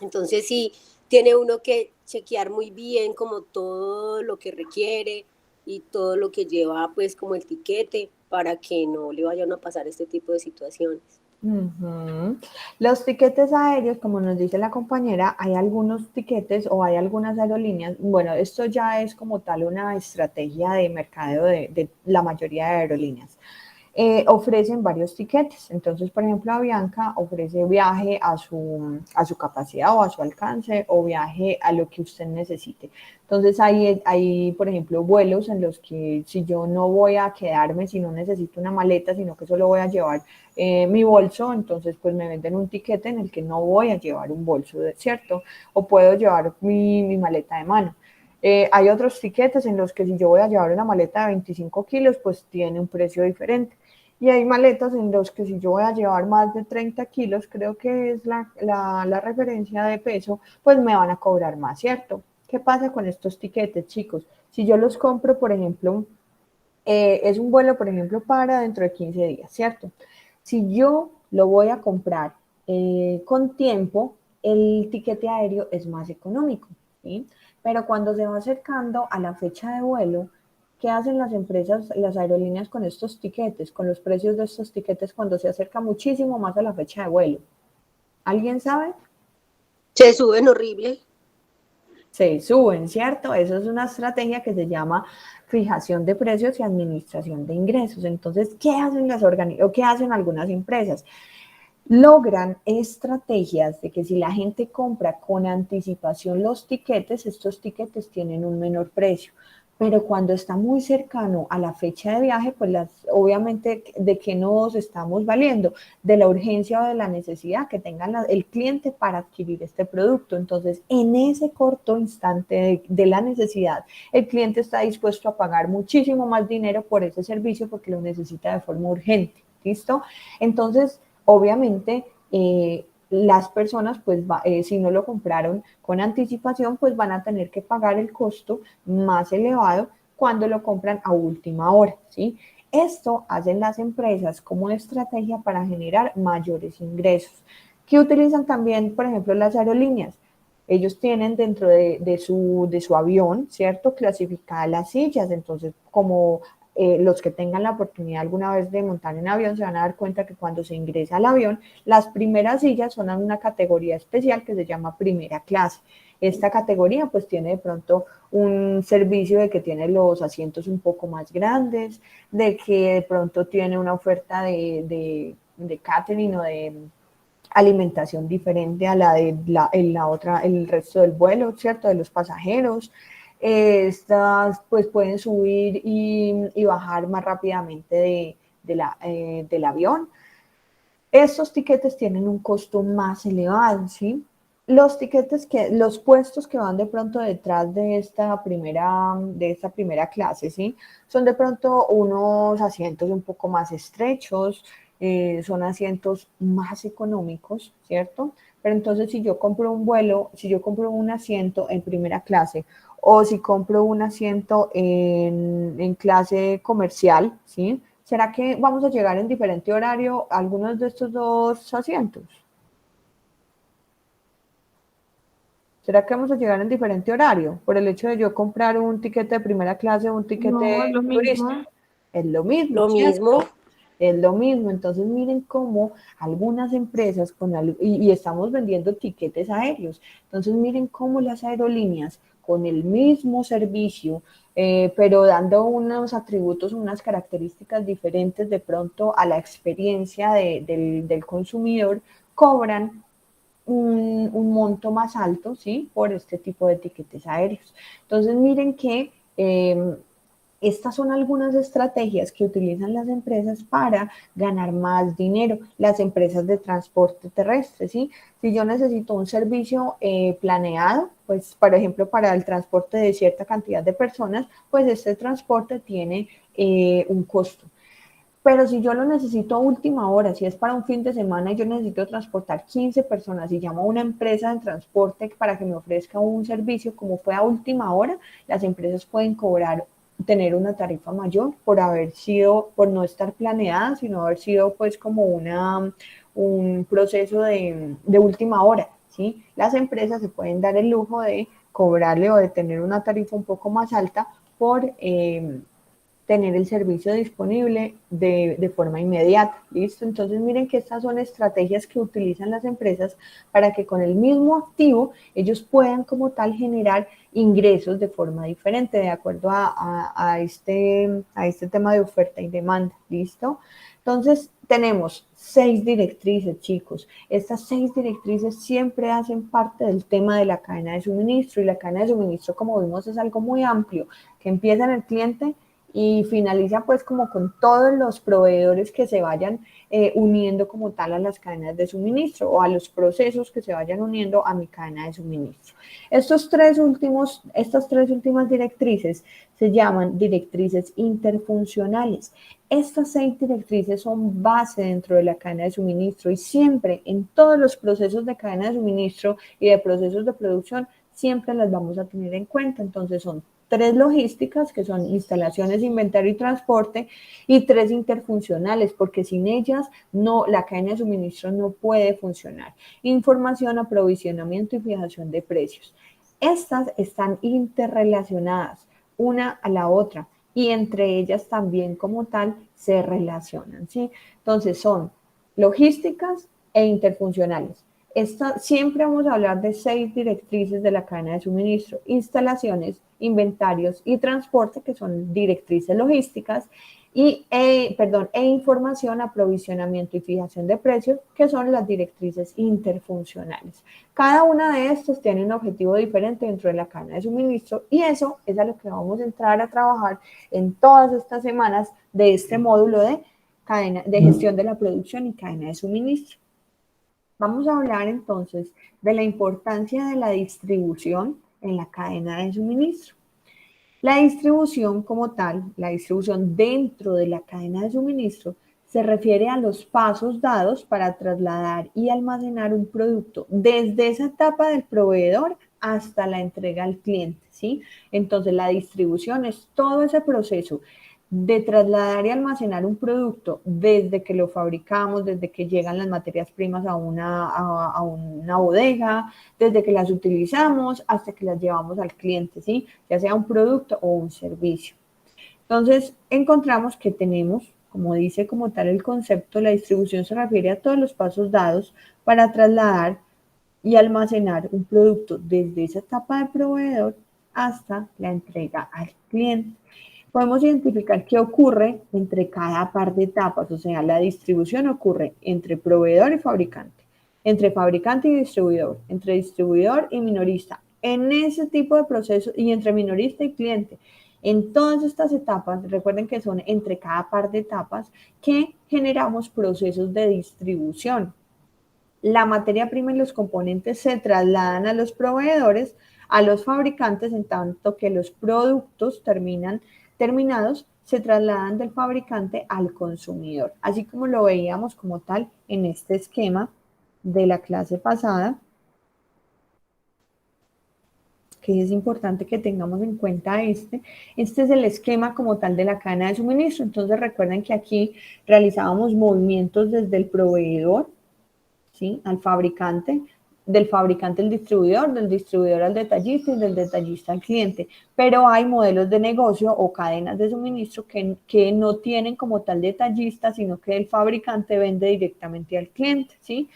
Speaker 4: Entonces sí, tiene uno que chequear muy bien como todo lo que requiere y todo lo que lleva pues como el tiquete para que no le vayan a pasar este tipo de situaciones.
Speaker 1: Los tiquetes aéreos, como nos dice la compañera, hay algunos tiquetes o hay algunas aerolíneas, bueno, esto ya es como tal una estrategia de mercadeo de la mayoría de aerolíneas. Ofrecen varios tiquetes. Entonces, por ejemplo, Avianca ofrece viaje a su capacidad o a su alcance o viaje a lo que usted necesite. Entonces, hay, por ejemplo, vuelos en los que si yo no voy a quedarme, si no necesito una maleta, sino que solo voy a llevar mi bolso, entonces pues me venden un tiquete en el que no voy a llevar un bolso, ¿cierto? O puedo llevar mi maleta de mano. Hay otros tiquetes en los que si yo voy a llevar una maleta de 25 kilos, pues tiene un precio diferente. Y hay maletas en los que si yo voy a llevar más de 30 kilos, creo que es la referencia de peso, pues me van a cobrar más, ¿cierto? ¿Qué pasa con estos tiquetes, chicos? Si yo los compro, por ejemplo, es un vuelo, por ejemplo, para dentro de 15 días, ¿cierto? Si yo lo voy a comprar con tiempo, el tiquete aéreo es más económico, ¿sí? Pero cuando se va acercando a la fecha de vuelo, ¿qué hacen las empresas, las aerolíneas con estos tiquetes, con los precios de estos tiquetes cuando se acerca muchísimo más a la fecha de vuelo? ¿Alguien sabe?
Speaker 4: Se suben horrible.
Speaker 1: Se suben, ¿cierto? Eso es una estrategia que se llama fijación de precios y administración de ingresos. Entonces, ¿qué hacen qué hacen algunas empresas? Logran estrategias de que si la gente compra con anticipación los tiquetes, estos tiquetes tienen un menor precio. Pero cuando está muy cercano a la fecha de viaje, pues obviamente de qué nos estamos valiendo, de la urgencia o de la necesidad que tenga el cliente para adquirir este producto. Entonces, en ese corto instante de la necesidad, el cliente está dispuesto a pagar muchísimo más dinero por ese servicio porque lo necesita de forma urgente. ¿Listo? Entonces, obviamente, las personas, pues, si no lo compraron con anticipación, pues van a tener que pagar el costo más elevado cuando lo compran a última hora, ¿sí? Esto hacen las empresas como estrategia para generar mayores ingresos. ¿Qué utilizan también, por ejemplo, las aerolíneas? Ellos tienen dentro de su avión, ¿cierto? Clasificadas las sillas, entonces como los que tengan la oportunidad alguna vez de montar en avión se van a dar cuenta que cuando se ingresa al avión, las primeras sillas son en una categoría especial que se llama primera clase. Esta categoría pues tiene de pronto un servicio de que tiene los asientos un poco más grandes, de que de pronto tiene una oferta de catering o de alimentación diferente a la de el resto del vuelo, ¿cierto? De los pasajeros. Estas pues pueden subir y bajar más rápidamente del avión. Estos tiquetes tienen un costo más elevado, ¿sí? Los puestos que van de pronto detrás de esta primera clase, ¿sí? Son de pronto unos asientos un poco más estrechos, son asientos más económicos, ¿cierto? Pero entonces si yo compro un asiento en primera clase o si compro un asiento en clase comercial, ¿sí? ¿Será que vamos a llegar en diferente horario a algunos de estos dos asientos? ¿Será que vamos a llegar en diferente horario por el hecho de yo comprar un tiquete de primera clase o un tiquete
Speaker 2: No, es lo mismo.
Speaker 1: turístico? Es lo mismo,
Speaker 4: Lo
Speaker 1: ¿cierto?
Speaker 4: mismo.
Speaker 1: Es lo mismo. Entonces miren cómo algunas empresas y estamos vendiendo tiquetes aéreos. Entonces miren cómo las aerolíneas con el mismo servicio, pero dando unos atributos, unas características diferentes de pronto a la experiencia del consumidor, cobran un monto más alto, ¿sí? Por este tipo de tiquetes aéreos. Entonces, miren que estas son algunas estrategias que utilizan las empresas para ganar más dinero. Las empresas de transporte terrestre, ¿sí? Si yo necesito un servicio planeado, pues, por ejemplo, para el transporte de cierta cantidad de personas, pues este transporte tiene un costo. Pero si yo lo necesito a última hora, si es para un fin de semana y yo necesito transportar 15 personas y llamo a una empresa de transporte para que me ofrezca un servicio como fue a última hora, las empresas pueden tener una tarifa mayor por no estar planeada, sino haber sido pues como un proceso de última hora, ¿sí? Las empresas se pueden dar el lujo de cobrarle o de tener una tarifa un poco más alta por tener el servicio disponible de forma inmediata, ¿listo? Entonces miren que estas son estrategias que utilizan las empresas para que con el mismo activo ellos puedan como tal generar ingresos de forma diferente, de acuerdo a este tema de oferta y demanda, ¿listo? Entonces tenemos 6 directrices, chicos. Estas 6 directrices siempre hacen parte del tema de la cadena de suministro y la cadena de suministro, como vimos, es algo muy amplio, que empieza en el cliente y finaliza pues como con todos los proveedores que se vayan uniendo como tal a las cadenas de suministro o a los procesos que se vayan uniendo a mi cadena de suministro. Estas tres últimas directrices se llaman directrices interfuncionales. Estas 6 directrices son base dentro de la cadena de suministro y siempre en todos los procesos de cadena de suministro y de procesos de producción siempre las vamos a tener en cuenta. Entonces son 3 logísticas, que son instalaciones, inventario y transporte, y 3 interfuncionales, porque sin ellas la cadena de suministro no puede funcionar. Información, aprovisionamiento y fijación de precios. Estas están interrelacionadas una a la otra y entre ellas también como tal se relacionan, ¿sí? Entonces son logísticas e interfuncionales. Siempre vamos a hablar de 6 directrices de la cadena de suministro: instalaciones, inventarios y transporte, que son directrices logísticas, e información, aprovisionamiento y fijación de precios, que son las directrices interfuncionales. Cada una de estas tiene un objetivo diferente dentro de la cadena de suministro y eso es a lo que vamos a entrar a trabajar en todas estas semanas de este módulo de gestión de la producción y cadena de suministro. Vamos a hablar entonces de la importancia de la distribución en la cadena de suministro. La distribución como tal, la distribución dentro de la cadena de suministro, se refiere a los pasos dados para trasladar y almacenar un producto desde esa etapa del proveedor hasta la entrega al cliente, ¿sí? Entonces la distribución es todo ese proceso de trasladar y almacenar un producto desde que lo fabricamos, desde que llegan las materias primas a una bodega, desde que las utilizamos hasta que las llevamos al cliente, ¿sí? Ya sea un producto o un servicio. Entonces, encontramos que tenemos, como dice como tal el concepto, la distribución se refiere a todos los pasos dados para trasladar y almacenar un producto desde esa etapa de proveedor hasta la entrega al cliente. Podemos identificar qué ocurre entre cada par de etapas, o sea, la distribución ocurre entre proveedor y fabricante, entre fabricante y distribuidor, entre distribuidor y minorista, en ese tipo de procesos y entre minorista y cliente. En todas estas etapas, recuerden que son entre cada par de etapas que generamos procesos de distribución. La materia prima y los componentes se trasladan a los proveedores, a los fabricantes, en tanto que los productos terminados se trasladan del fabricante al consumidor, así como lo veíamos como tal en este esquema de la clase pasada, que es importante que tengamos en cuenta este es el esquema como tal de la cadena de suministro. Entonces recuerden que aquí realizábamos movimientos desde el proveedor, ¿sí?, al fabricante, del fabricante al distribuidor, del distribuidor al detallista y del detallista al cliente. Pero hay modelos de negocio o cadenas de suministro que no tienen como tal detallista, sino que el fabricante vende directamente al cliente, ¿sí?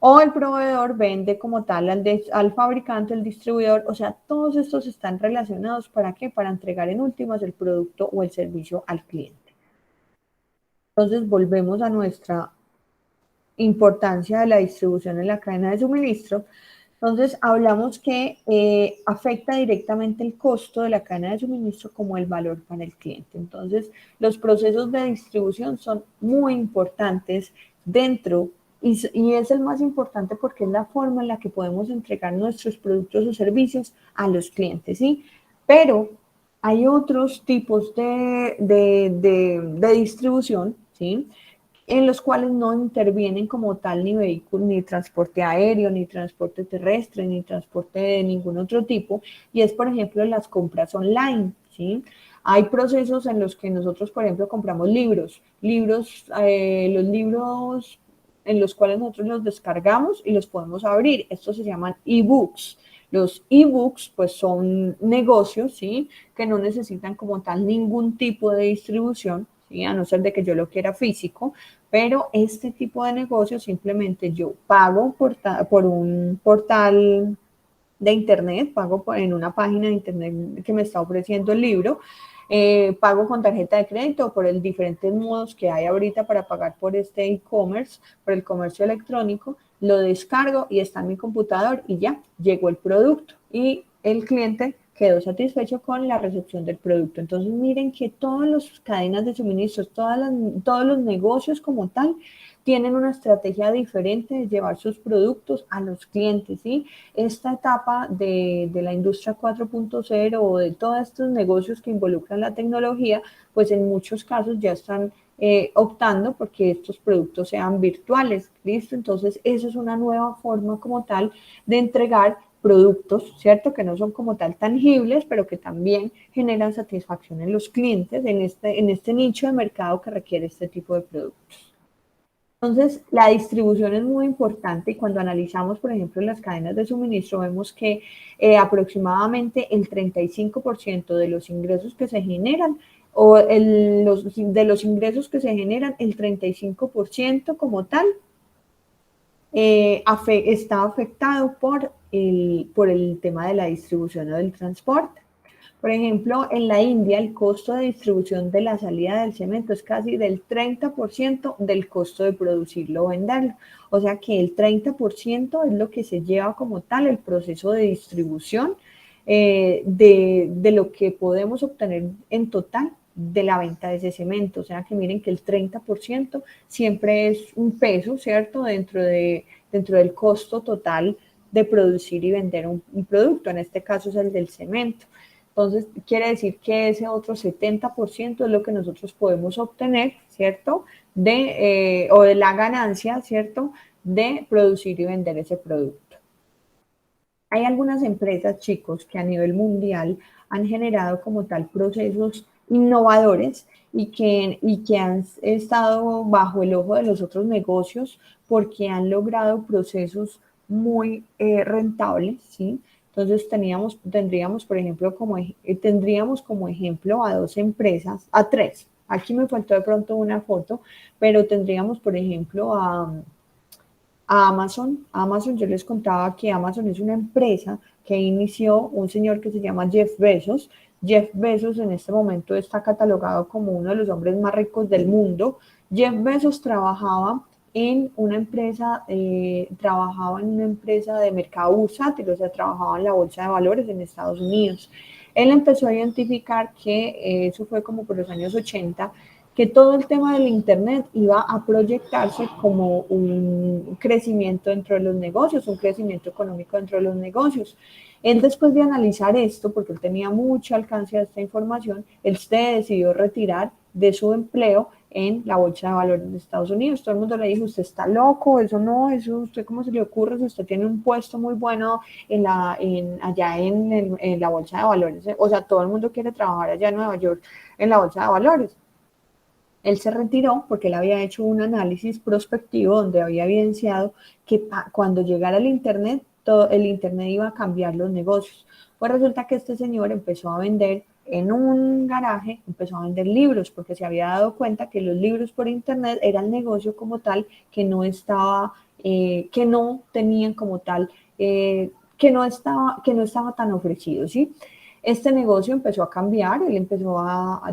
Speaker 1: O el proveedor vende como tal al fabricante, el distribuidor. O sea, todos estos están relacionados. ¿Para qué? Para entregar en últimas el producto o el servicio al cliente. Entonces, volvemos a nuestra importancia de la distribución en la cadena de suministro. Entonces, hablamos que afecta directamente el costo de la cadena de suministro como el valor para el cliente. Entonces, los procesos de distribución son muy importantes dentro y es el más importante porque es la forma en la que podemos entregar nuestros productos o servicios a los clientes, ¿sí? Pero hay otros tipos de distribución, ¿sí?, en los cuales no intervienen como tal ni vehículos, ni transporte aéreo, ni transporte terrestre, ni transporte de ningún otro tipo, y es, por ejemplo, las compras online, ¿sí? Hay procesos en los que nosotros, por ejemplo, compramos libros, los libros en los cuales nosotros los descargamos y los podemos abrir. Estos se llaman ebooks. Los ebooks, pues, son negocios, ¿sí?, que no necesitan como tal ningún tipo de distribución, ¿sí?, a no ser de que yo lo quiera físico, pero este tipo de negocio simplemente yo pago por un portal de internet, pago en una página de internet que me está ofreciendo el libro, pago con tarjeta de crédito o por el diferentes modos que hay ahorita para pagar por este e-commerce, por el comercio electrónico, lo descargo y está en mi computador y ya llegó el producto y el cliente quedó satisfecho con la recepción del producto. Entonces miren que todas las cadenas de suministros, todos los negocios como tal, tienen una estrategia diferente de llevar sus productos a los clientes, ¿sí? Esta etapa de la industria 4.0 o de todos estos negocios que involucran la tecnología, pues en muchos casos ya están optando porque estos productos sean virtuales, ¿listo? Entonces, eso es una nueva forma como tal de entregar productos, ¿cierto? Que no son como tal tangibles, pero que también generan satisfacción en los clientes en este nicho de mercado que requiere este tipo de productos. Entonces, la distribución es muy importante y cuando analizamos, por ejemplo, las cadenas de suministro, vemos que aproximadamente el 35% de los ingresos que se generan de los ingresos que se generan, el 35% como tal está afectado por el tema de la distribución o del transporte. Por ejemplo, en la India el costo de distribución de la salida del cemento es casi del 30% del costo de producirlo o venderlo. O sea que el 30% es lo que se lleva como tal el proceso de distribución de lo que podemos obtener en total de la venta de ese cemento. O sea que miren que el 30% siempre es un peso, ¿cierto? Dentro del costo total de producir y vender un producto. En este caso es el del cemento. Entonces, quiere decir que ese otro 70% es lo que nosotros podemos obtener, ¿cierto? O de la ganancia, ¿cierto? De producir y vender ese producto. Hay algunas empresas, chicos, que a nivel mundial han generado como tal procesos innovadores y que han estado bajo el ojo de los otros negocios porque han logrado procesos muy rentables, ¿sí? Entonces tendríamos, por ejemplo, tendríamos como ejemplo a dos empresas, a tres. Aquí me faltó de pronto una foto, pero tendríamos, por ejemplo, a Amazon. Amazon, yo les contaba que Amazon es una empresa que inició un señor que se llama Jeff Bezos. Jeff Bezos en este momento está catalogado como uno de los hombres más ricos del mundo. Jeff Bezos trabajaba en una empresa de mercado bursátil, o sea, trabajaba en la bolsa de valores en Estados Unidos. Él empezó a identificar que eso fue como por los años 80, que todo el tema del Internet iba a proyectarse como un crecimiento dentro de los negocios, un crecimiento económico dentro de los negocios. Él, después de analizar esto, porque él tenía mucho alcance a esta información, él se decidió retirar de su empleo en la bolsa de valores de Estados Unidos. Todo el mundo le dijo: usted está loco, eso no, eso usted cómo se le ocurre, si usted tiene un puesto muy bueno allá en la bolsa de valores. O sea, todo el mundo quiere trabajar allá en Nueva York en la bolsa de valores. Él se retiró porque él había hecho un análisis prospectivo donde había evidenciado que cuando llegara el Internet, todo el Internet iba a cambiar los negocios. Pues resulta que este señor empezó a vender en un garaje, empezó a vender libros porque se había dado cuenta que los libros por Internet era el negocio como tal que no estaba, que no tenían como tal, que no estaba tan ofrecido, ¿sí? Este negocio empezó a cambiar, él empezó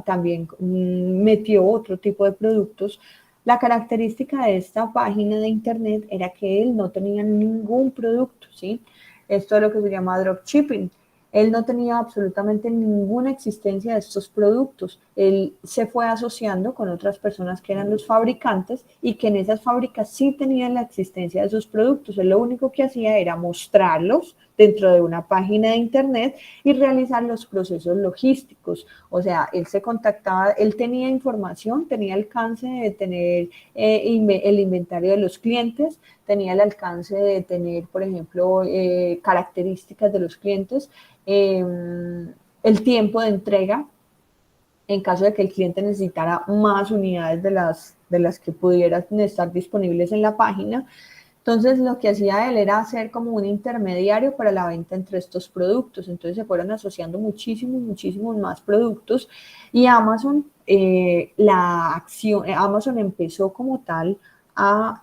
Speaker 1: también metió otro tipo de productos. La característica de esta página de internet era que él no tenía ningún producto, ¿sí? Esto es lo que se llama dropshipping. Él no tenía absolutamente ninguna existencia de estos productos. Él se fue asociando con otras personas que eran los fabricantes y que en esas fábricas sí tenían la existencia de sus productos. Él lo único que hacía era mostrarlos dentro de una página de internet y realizar los procesos logísticos. O sea, él se contactaba, él tenía información, tenía alcance de tener el inventario de los clientes, tenía el alcance de tener, por ejemplo, características de los clientes, el tiempo de entrega en caso de que el cliente necesitara más unidades de las que pudieran estar disponibles en la página. Entonces, lo que hacía él era hacer como un intermediario para la venta entre estos productos. Entonces, se fueron asociando muchísimos más productos y Amazon, Amazon empezó como tal a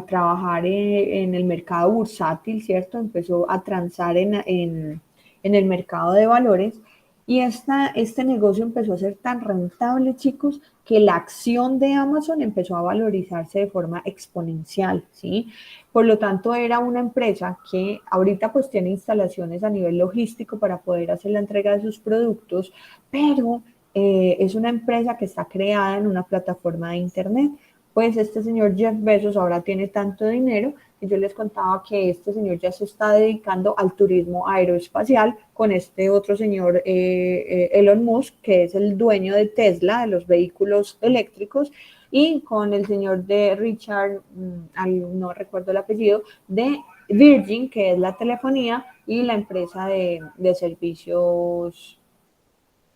Speaker 1: trabajar en el mercado bursátil, ¿cierto? Empezó a transar en el mercado de valores y este negocio empezó a ser tan rentable, chicos, que la acción de Amazon empezó a valorizarse de forma exponencial, ¿sí? Por lo tanto, era una empresa que ahorita pues tiene instalaciones a nivel logístico para poder hacer la entrega de sus productos, pero es una empresa que está creada en una plataforma de internet. Pues este señor Jeff Bezos ahora tiene tanto dinero que yo les contaba que este señor ya se está dedicando al turismo aeroespacial con este otro señor Elon Musk, que es el dueño de Tesla, de los vehículos eléctricos, y con el señor de Richard, no recuerdo el apellido, de Virgin, que es la telefonía, y la empresa de servicios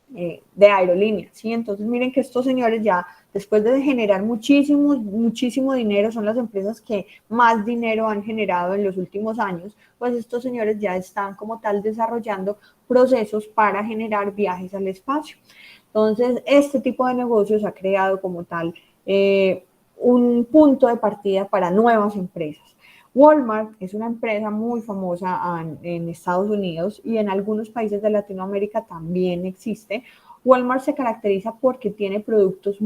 Speaker 1: de aerolíneas, ¿sí? Entonces miren que estos señores ya, después de generar muchísimo dinero, son las empresas que más dinero han generado en los últimos años, pues estos señores ya están como tal desarrollando procesos para generar viajes al espacio. Entonces, este tipo de negocios ha creado como tal un punto de partida para nuevas empresas. Walmart es una empresa muy famosa en Estados Unidos y en algunos países de Latinoamérica también existe. Walmart se caracteriza porque tiene productos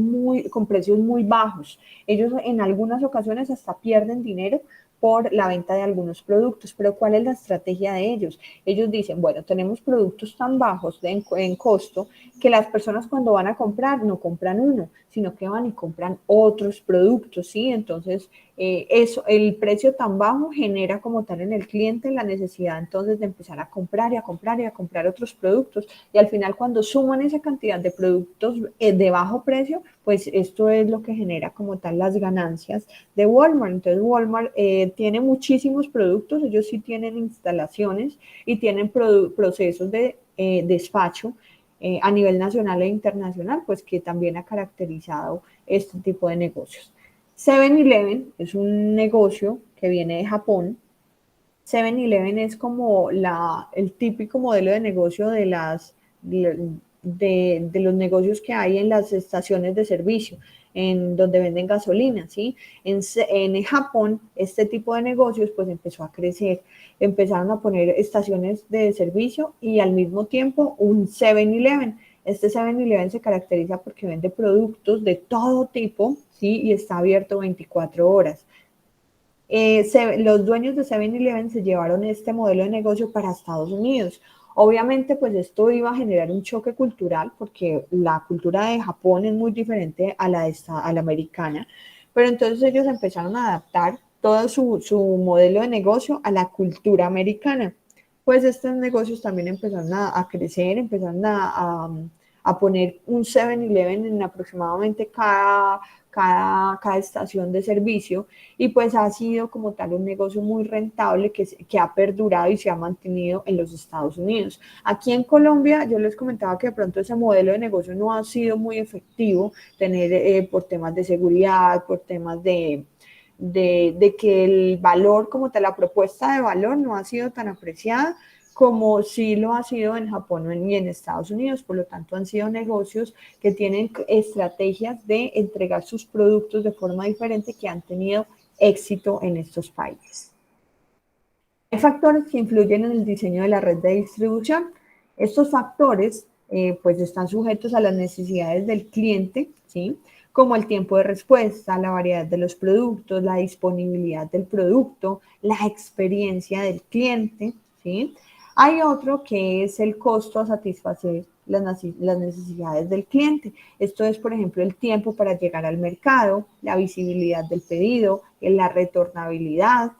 Speaker 1: con precios muy bajos. Ellos en algunas ocasiones hasta pierden dinero por la venta de algunos productos, pero ¿cuál es la estrategia de ellos? Ellos dicen, bueno, tenemos productos tan bajos en costo que las personas cuando van a comprar no compran uno, sino que van y compran otros productos, ¿sí? Entonces, el precio tan bajo genera como tal en el cliente la necesidad entonces de empezar a comprar y a comprar y a comprar otros productos y al final cuando suman esa cantidad de productos de bajo precio, pues esto es lo que genera como tal las ganancias de Walmart. Entonces Walmart tiene muchísimos productos, ellos sí tienen instalaciones y tienen procesos de despacho a nivel nacional e internacional, pues que también ha caracterizado este tipo de negocios. 7-Eleven es un negocio que viene de Japón. 7-Eleven es como el típico modelo de negocio de los negocios que hay en las estaciones de servicio, en donde venden gasolina, ¿sí? En Japón, este tipo de negocios pues empezó a crecer, empezaron a poner estaciones de servicio y al mismo tiempo un 7-Eleven. Este 7-Eleven se caracteriza porque vende productos de todo tipo, ¿sí? Y está abierto 24 horas. Los dueños de 7-Eleven se llevaron este modelo de negocio para Estados Unidos. Obviamente, pues esto iba a generar un choque cultural porque la cultura de Japón es muy diferente a la americana, pero entonces ellos empezaron a adaptar todo su modelo de negocio a la cultura americana. Pues estos negocios también empezaron a crecer, empezaron a poner un 7-Eleven en aproximadamente cada estación de servicio y pues ha sido como tal un negocio muy rentable que ha perdurado y se ha mantenido en los Estados Unidos. Aquí en Colombia yo les comentaba que de pronto ese modelo de negocio no ha sido muy efectivo tener por temas de seguridad, por temas de que el valor como tal, la propuesta de valor no ha sido tan apreciada como sí lo ha sido en Japón y en Estados Unidos. Por lo tanto, han sido negocios que tienen estrategias de entregar sus productos de forma diferente que han tenido éxito en estos países. Hay factores que influyen en el diseño de la red de distribución. Estos factores pues están sujetos a las necesidades del cliente, ¿sí? Como el tiempo de respuesta, la variedad de los productos, la disponibilidad del producto, la experiencia del cliente, ¿sí? Hay otro que es el costo a satisfacer las necesidades del cliente. Esto es, por ejemplo, el tiempo para llegar al mercado, la visibilidad del pedido, la retornabilidad.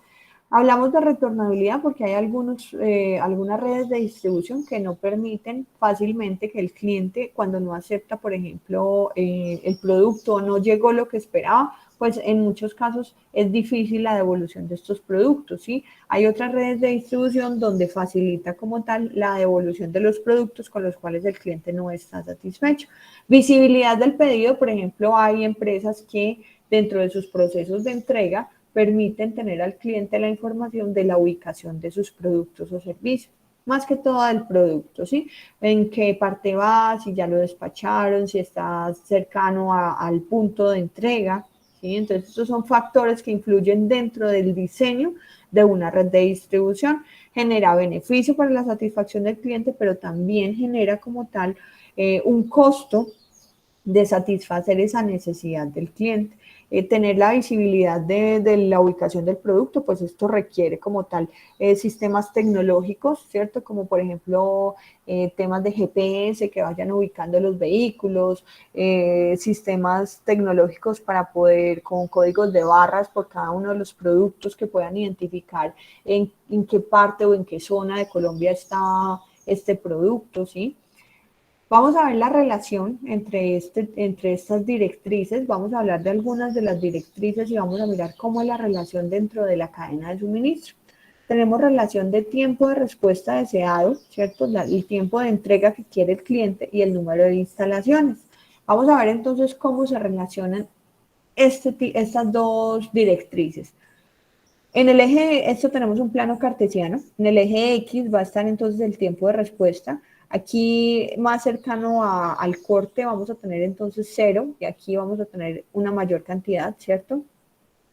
Speaker 1: Hablamos de retornabilidad porque hay algunas redes de distribución que no permiten fácilmente que el cliente, cuando no acepta, por ejemplo, el producto o no llegó lo que esperaba, pues en muchos casos es difícil la devolución de estos productos, ¿sí? Hay otras redes de distribución donde facilita como tal la devolución de los productos con los cuales el cliente no está satisfecho. Visibilidad del pedido, por ejemplo, hay empresas que dentro de sus procesos de entrega permiten tener al cliente la información de la ubicación de sus productos o servicios, más que todo del producto, ¿sí? En qué parte va, si ya lo despacharon, si está cercano al punto de entrega, ¿sí? Entonces, estos son factores que influyen dentro del diseño de una red de distribución. Genera beneficio para la satisfacción del cliente, pero también genera como tal un costo de satisfacer esa necesidad del cliente. Tener la visibilidad de la ubicación del producto, pues esto requiere como tal sistemas tecnológicos, ¿cierto? Como por ejemplo temas de GPS que vayan ubicando los vehículos, sistemas tecnológicos para poder, con códigos de barras por cada uno de los productos que puedan identificar en qué parte o en qué zona de Colombia está este producto, ¿sí? Vamos a ver la relación entre estas directrices, vamos a hablar de algunas de las directrices y vamos a mirar cómo es la relación dentro de la cadena de suministro. Tenemos relación de tiempo de respuesta deseado, ¿cierto? El tiempo de entrega que quiere el cliente y el número de instalaciones. Vamos a ver entonces cómo se relacionan estas dos directrices. En el eje, esto tenemos un plano cartesiano. En el eje X va a estar entonces el tiempo de respuesta. Aquí más cercano al corte vamos a tener entonces 0 y aquí vamos a tener una mayor cantidad, ¿cierto?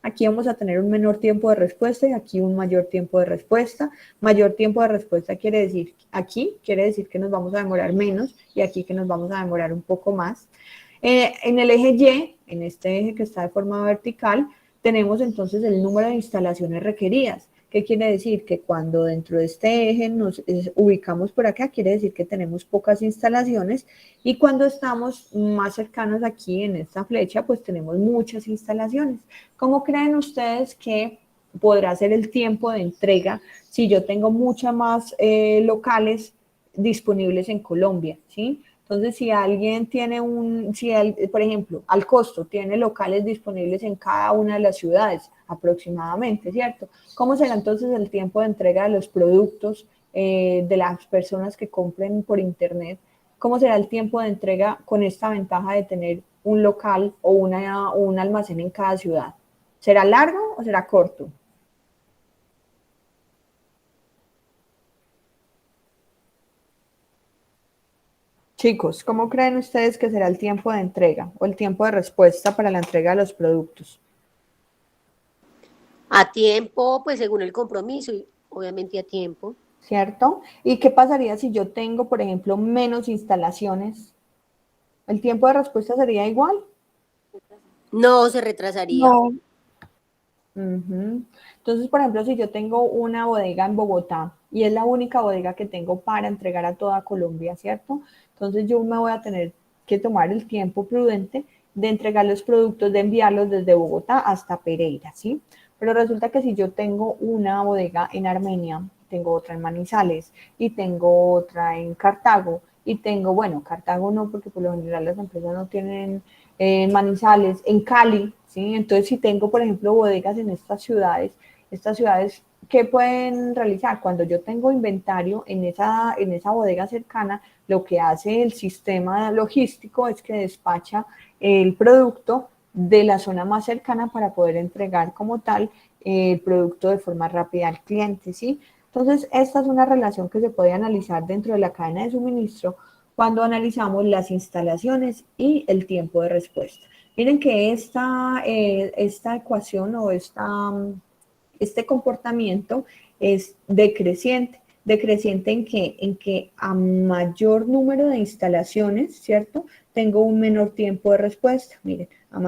Speaker 1: Aquí vamos a tener un menor tiempo de respuesta y aquí un mayor tiempo de respuesta. Mayor tiempo de respuesta quiere decir, aquí quiere decir que nos vamos a demorar menos y aquí que nos vamos a demorar un poco más. En el eje Y, en este eje que está de forma vertical, tenemos entonces el número de instalaciones requeridas. ¿Qué quiere decir? Que cuando dentro de este eje nos ubicamos por acá, quiere decir que tenemos pocas instalaciones y cuando estamos más cercanos aquí en esta flecha, pues tenemos muchas instalaciones. ¿Cómo creen ustedes que podrá ser el tiempo de entrega si yo tengo muchas más locales disponibles en Colombia, ¿sí? Entonces, si alguien tiene por ejemplo, al costo, tiene locales disponibles en cada una de las ciudades aproximadamente, ¿cierto? ¿Cómo será entonces el tiempo de entrega de los productos de las personas que compren por internet? ¿Cómo será el tiempo de entrega con esta ventaja de tener un local o un almacén en cada ciudad? ¿Será largo o será corto? Chicos, ¿cómo creen ustedes que será el tiempo de entrega o el tiempo de respuesta para la entrega de los productos?
Speaker 4: A tiempo, pues según el compromiso, y obviamente a tiempo.
Speaker 1: ¿Cierto? ¿Y qué pasaría si yo tengo, por ejemplo, menos instalaciones? ¿El tiempo de respuesta sería igual?
Speaker 4: No se retrasaría.
Speaker 2: No,
Speaker 1: Ujú. Entonces, por ejemplo, si yo tengo una bodega en Bogotá y es la única bodega que tengo para entregar a toda Colombia, ¿cierto? Entonces yo me voy a tener que tomar el tiempo prudente de entregar los productos, de enviarlos desde Bogotá hasta Pereira, ¿sí? Pero resulta que si yo tengo una bodega en Armenia, tengo otra en Manizales y tengo otra en Cartago y tengo, bueno, Cartago no, porque por lo general las empresas no tienen en Manizales, en Cali, ¿sí? Entonces, si tengo, por ejemplo, bodegas en estas ciudades, ¿qué pueden realizar? Cuando yo tengo inventario en esa bodega cercana, lo que hace el sistema logístico es que despacha el producto de la zona más cercana para poder entregar como tal el producto de forma rápida al cliente, ¿sí? Entonces, esta es una relación que se puede analizar dentro de la cadena de suministro cuando analizamos las instalaciones y el tiempo de respuesta. Miren que esta ecuación o este comportamiento es decreciente. ¿Decreciente en qué? En que a mayor número de instalaciones, ¿cierto? Tengo un menor tiempo de respuesta. Miren, a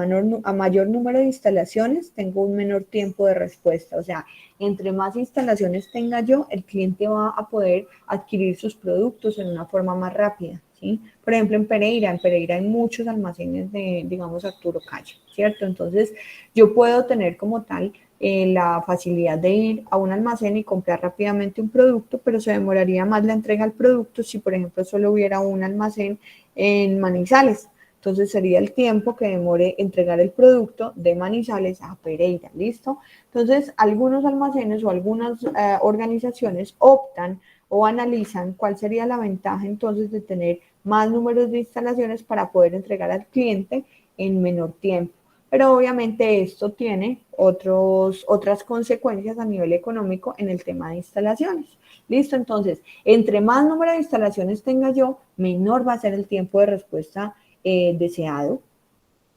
Speaker 1: mayor número de instalaciones tengo un menor tiempo de respuesta. O sea, entre más instalaciones tenga yo, el cliente va a poder adquirir sus productos en una forma más rápida, ¿sí? Por ejemplo, en Pereira hay muchos almacenes de, digamos, Arturo Calle, ¿cierto? Entonces, yo puedo tener como tal la facilidad de ir a un almacén y comprar rápidamente un producto, pero se demoraría más la entrega del producto si, por ejemplo, solo hubiera un almacén en Manizales. Entonces sería el tiempo que demore entregar el producto de Manizales a Pereira, ¿listo? Entonces, algunos almacenes o algunas organizaciones optan o analizan cuál sería la ventaja entonces de tener más números de instalaciones para poder entregar al cliente en menor tiempo. Pero obviamente esto tiene otras consecuencias a nivel económico en el tema de instalaciones. Listo, entonces, entre más número de instalaciones tenga yo, menor va a ser el tiempo de respuesta deseado.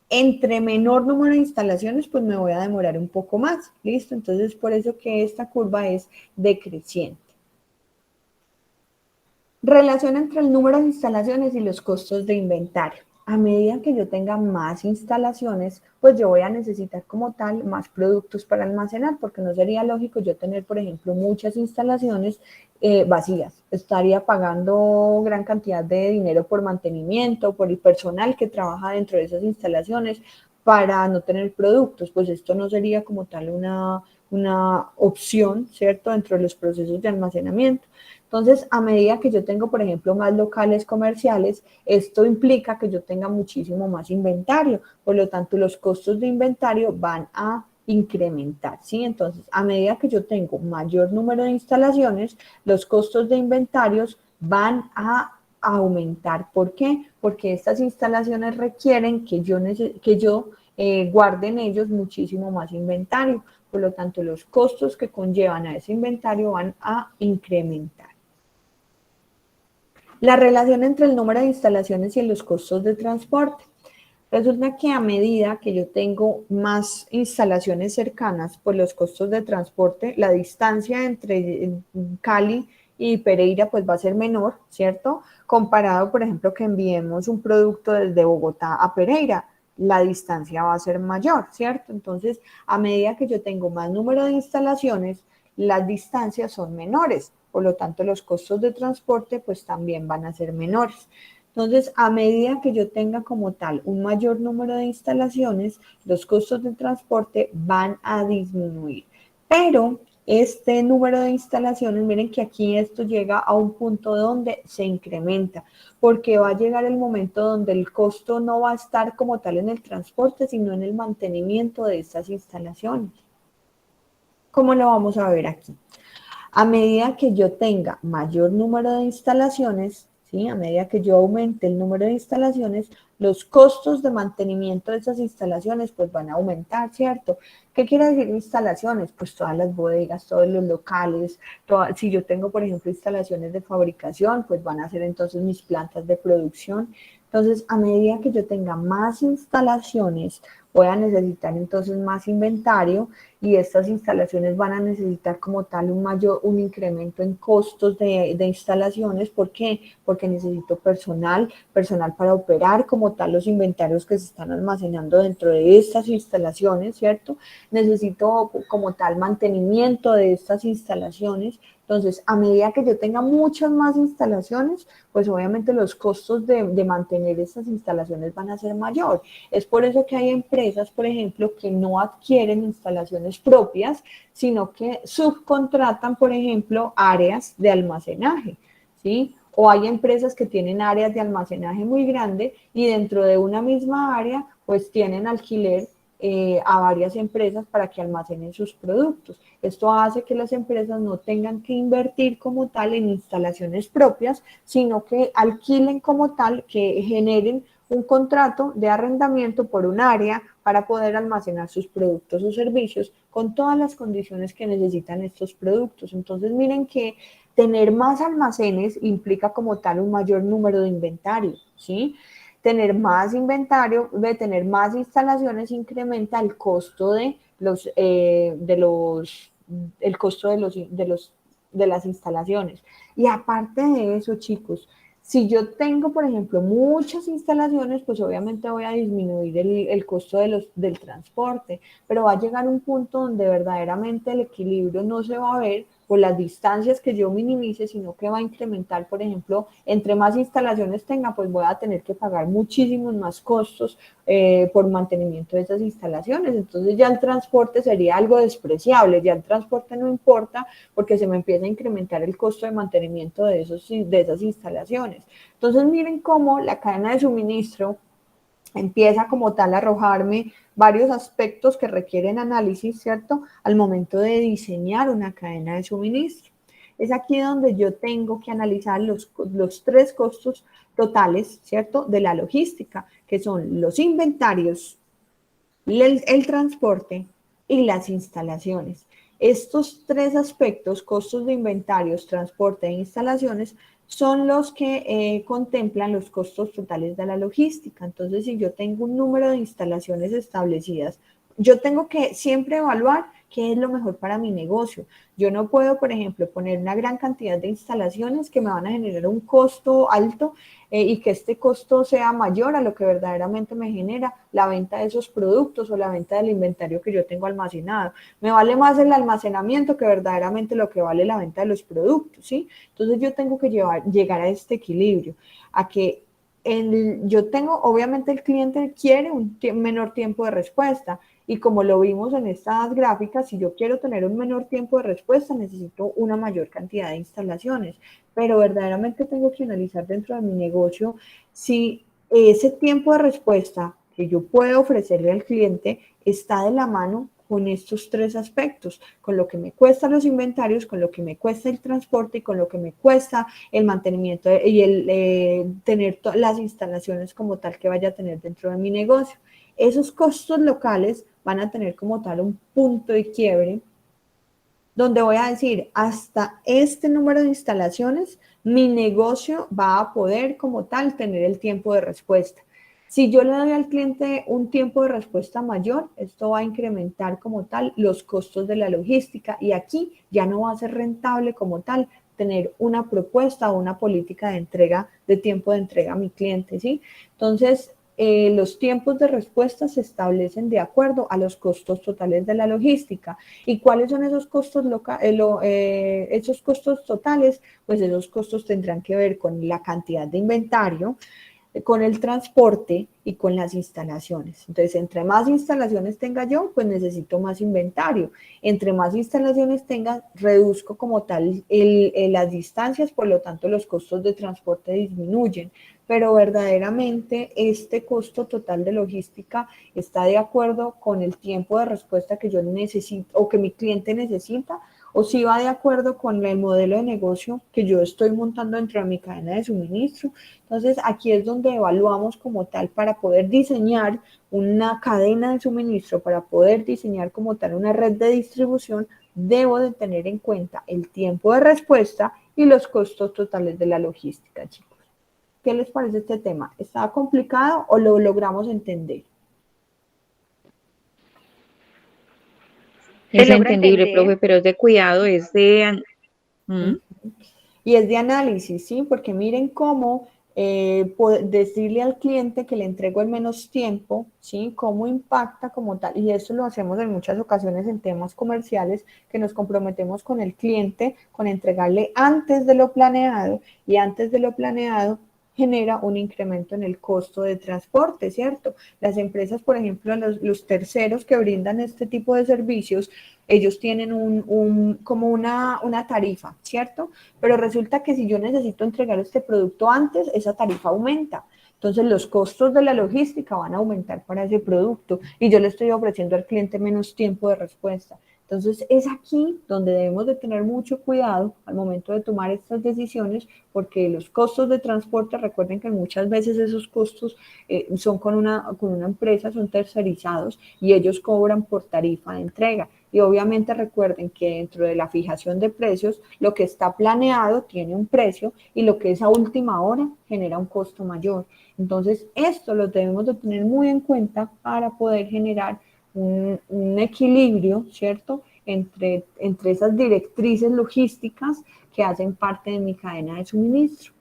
Speaker 1: Entre menor número de instalaciones, pues me voy a demorar un poco más. Listo, entonces por eso que esta curva es decreciente. Relación entre el número de instalaciones y los costos de inventario. A medida que yo tenga más instalaciones, pues yo voy a necesitar como tal más productos para almacenar, porque no sería lógico yo tener, por ejemplo, muchas instalaciones vacías. Estaría pagando gran cantidad de dinero por mantenimiento, por el personal que trabaja dentro de esas instalaciones para no tener productos. Pues esto no sería como tal una opción, ¿cierto?, dentro de los procesos de almacenamiento. Entonces, a medida que yo tengo, por ejemplo, más locales comerciales, esto implica que yo tenga muchísimo más inventario. Por lo tanto, los costos de inventario van a incrementar, ¿sí? Entonces, a medida que yo tengo mayor número de instalaciones, los costos de inventarios van a aumentar. ¿Por qué? Porque estas instalaciones requieren que yo guarde en ellos muchísimo más inventario. Por lo tanto, los costos que conllevan a ese inventario van a incrementar. La relación entre el número de instalaciones y los costos de transporte. Resulta que a medida que yo tengo más instalaciones cercanas, pues los costos de transporte, la distancia entre Cali y Pereira pues va a ser menor, ¿cierto? Comparado, por ejemplo, que enviemos un producto desde Bogotá a Pereira, la distancia va a ser mayor, ¿cierto? Entonces, a medida que yo tengo más número de instalaciones, las distancias son menores, por lo tanto los costos de transporte pues también van a ser menores. Entonces, a medida que yo tenga como tal un mayor número de instalaciones, los costos de transporte van a disminuir. Pero este número de instalaciones, miren que aquí esto llega a un punto donde se incrementa, porque va a llegar el momento donde el costo no va a estar como tal en el transporte, sino en el mantenimiento de estas instalaciones. ¿Cómo lo vamos a ver aquí? A medida que yo tenga mayor número de instalaciones, ¿sí? A medida que yo aumente el número de instalaciones, los costos de mantenimiento de esas instalaciones pues van a aumentar, ¿cierto? ¿Qué quiere decir instalaciones? Pues todas las bodegas, todos los locales, si yo tengo, por ejemplo, instalaciones de fabricación, pues van a ser entonces mis plantas de producción. Entonces, a medida que yo tenga más instalaciones, voy a necesitar entonces más inventario y estas instalaciones van a necesitar como tal un incremento en costos de instalaciones. ¿Por qué? Porque necesito personal para operar como tal los inventarios que se están almacenando dentro de estas instalaciones, ¿cierto? Necesito como tal mantenimiento de estas instalaciones. Entonces, a medida que yo tenga muchas más instalaciones, pues obviamente los costos de mantener estas instalaciones van a ser mayor. Es por eso que hay empresas, por ejemplo, que no adquieren instalaciones propias, sino que subcontratan, por ejemplo, áreas de almacenaje, ¿sí? O hay empresas que tienen áreas de almacenaje muy grande y dentro de una misma área, pues tienen alquiler a varias empresas para que almacenen sus productos. Esto hace que las empresas no tengan que invertir como tal en instalaciones propias, sino que alquilen como tal, que generen un contrato de arrendamiento por un área para poder almacenar sus productos o servicios con todas las condiciones que necesitan estos productos. Entonces, miren que tener más almacenes implica como tal un mayor número de inventario, ¿sí? Tener más inventario, de tener más instalaciones, incrementa el costo el costo de las instalaciones. Y aparte de eso, chicos, si yo tengo, por ejemplo, muchas instalaciones, pues obviamente voy a disminuir el costo del transporte, pero va a llegar un punto donde verdaderamente el equilibrio no se va a ver por las distancias que yo minimice, sino que va a incrementar, por ejemplo, entre más instalaciones tenga, pues voy a tener que pagar muchísimos más costos por mantenimiento de esas instalaciones. Entonces ya el transporte sería algo despreciable, ya el transporte no importa porque se me empieza a incrementar el costo de mantenimiento de esas instalaciones. Entonces miren cómo la cadena de suministro empieza como tal a arrojarme varios aspectos que requieren análisis, ¿cierto? Al momento de diseñar una cadena de suministro. Es aquí donde yo tengo que analizar los tres costos totales, ¿cierto? De la logística, que son los inventarios, el transporte y las instalaciones. Estos tres aspectos, costos de inventarios, transporte e instalaciones, son los que contemplan los costos totales de la logística. Entonces, si yo tengo un número de instalaciones establecidas, yo tengo que siempre evaluar qué es lo mejor para mi negocio. Yo no puedo, por ejemplo, poner una gran cantidad de instalaciones que me van a generar un costo alto y que este costo sea mayor a lo que verdaderamente me genera la venta de esos productos o la venta del inventario que yo tengo almacenado. Me vale más el almacenamiento que verdaderamente lo que vale la venta de los productos, ¿sí? Entonces yo tengo que llegar a este equilibrio, a que yo tengo, obviamente el cliente quiere un menor tiempo de respuesta y como lo vimos en estas gráficas, si yo quiero tener un menor tiempo de respuesta necesito una mayor cantidad de instalaciones, pero verdaderamente tengo que analizar dentro de mi negocio si ese tiempo de respuesta que yo puedo ofrecerle al cliente está de la mano con estos tres aspectos, con lo que me cuesta los inventarios, con lo que me cuesta el transporte y con lo que me cuesta el mantenimiento y el tener las instalaciones como tal que vaya a tener dentro de mi negocio. Esos costos locales van a tener como tal un punto de quiebre donde voy a decir, hasta este número de instalaciones, mi negocio va a poder como tal tener el tiempo de respuesta. Si yo le doy al cliente un tiempo de respuesta mayor, esto va a incrementar como tal los costos de la logística y aquí ya no va a ser rentable como tal tener una propuesta o una política de entrega, de tiempo de entrega a mi cliente, ¿sí? Entonces, los tiempos de respuesta se establecen de acuerdo a los costos totales de la logística. ¿Y cuáles son esos costos, esos costos totales? Pues esos costos tendrán que ver con la cantidad de inventario, con el transporte y con las instalaciones. Entonces, entre más instalaciones tenga yo, pues necesito más inventario. Entre más instalaciones tenga, reduzco como tal las distancias, por lo tanto los costos de transporte disminuyen. Pero verdaderamente este costo total de logística está de acuerdo con el tiempo de respuesta que yo necesito o que mi cliente necesita o si va de acuerdo con el modelo de negocio que yo estoy montando dentro de mi cadena de suministro. Entonces, aquí es donde evaluamos como tal para poder diseñar una cadena de suministro, para poder diseñar como tal una red de distribución, debo de tener en cuenta el tiempo de respuesta y los costos totales de la logística, chicos. ¿Qué les parece este tema? ¿Está complicado o lo logramos entender?
Speaker 2: Es entendible, profe, pero es de cuidado, es de...
Speaker 1: Y es de análisis, ¿sí? Porque miren cómo decirle al cliente que le entrego en menos tiempo, ¿sí? Cómo impacta como tal. Y eso lo hacemos en muchas ocasiones en temas comerciales, que nos comprometemos con el cliente, con entregarle antes de lo planeado, y antes de lo planeado genera un incremento en el costo de transporte, ¿cierto? Las empresas, por ejemplo, los terceros que brindan este tipo de servicios, ellos tienen como una tarifa, ¿cierto? Pero resulta que si yo necesito entregar este producto antes, esa tarifa aumenta. Entonces los costos de la logística van a aumentar para ese producto y yo le estoy ofreciendo al cliente menos tiempo de respuesta. Entonces es aquí donde debemos de tener mucho cuidado al momento de tomar estas decisiones, porque los costos de transporte, recuerden que muchas veces esos costos son con una empresa, son tercerizados y ellos cobran por tarifa de entrega. Y obviamente recuerden que dentro de la fijación de precios, lo que está planeado tiene un precio y lo que es a última hora genera un costo mayor. Entonces, esto lo debemos de tener muy en cuenta para poder generar un equilibrio, ¿cierto? Entre esas directrices logísticas que hacen parte de mi cadena de suministro.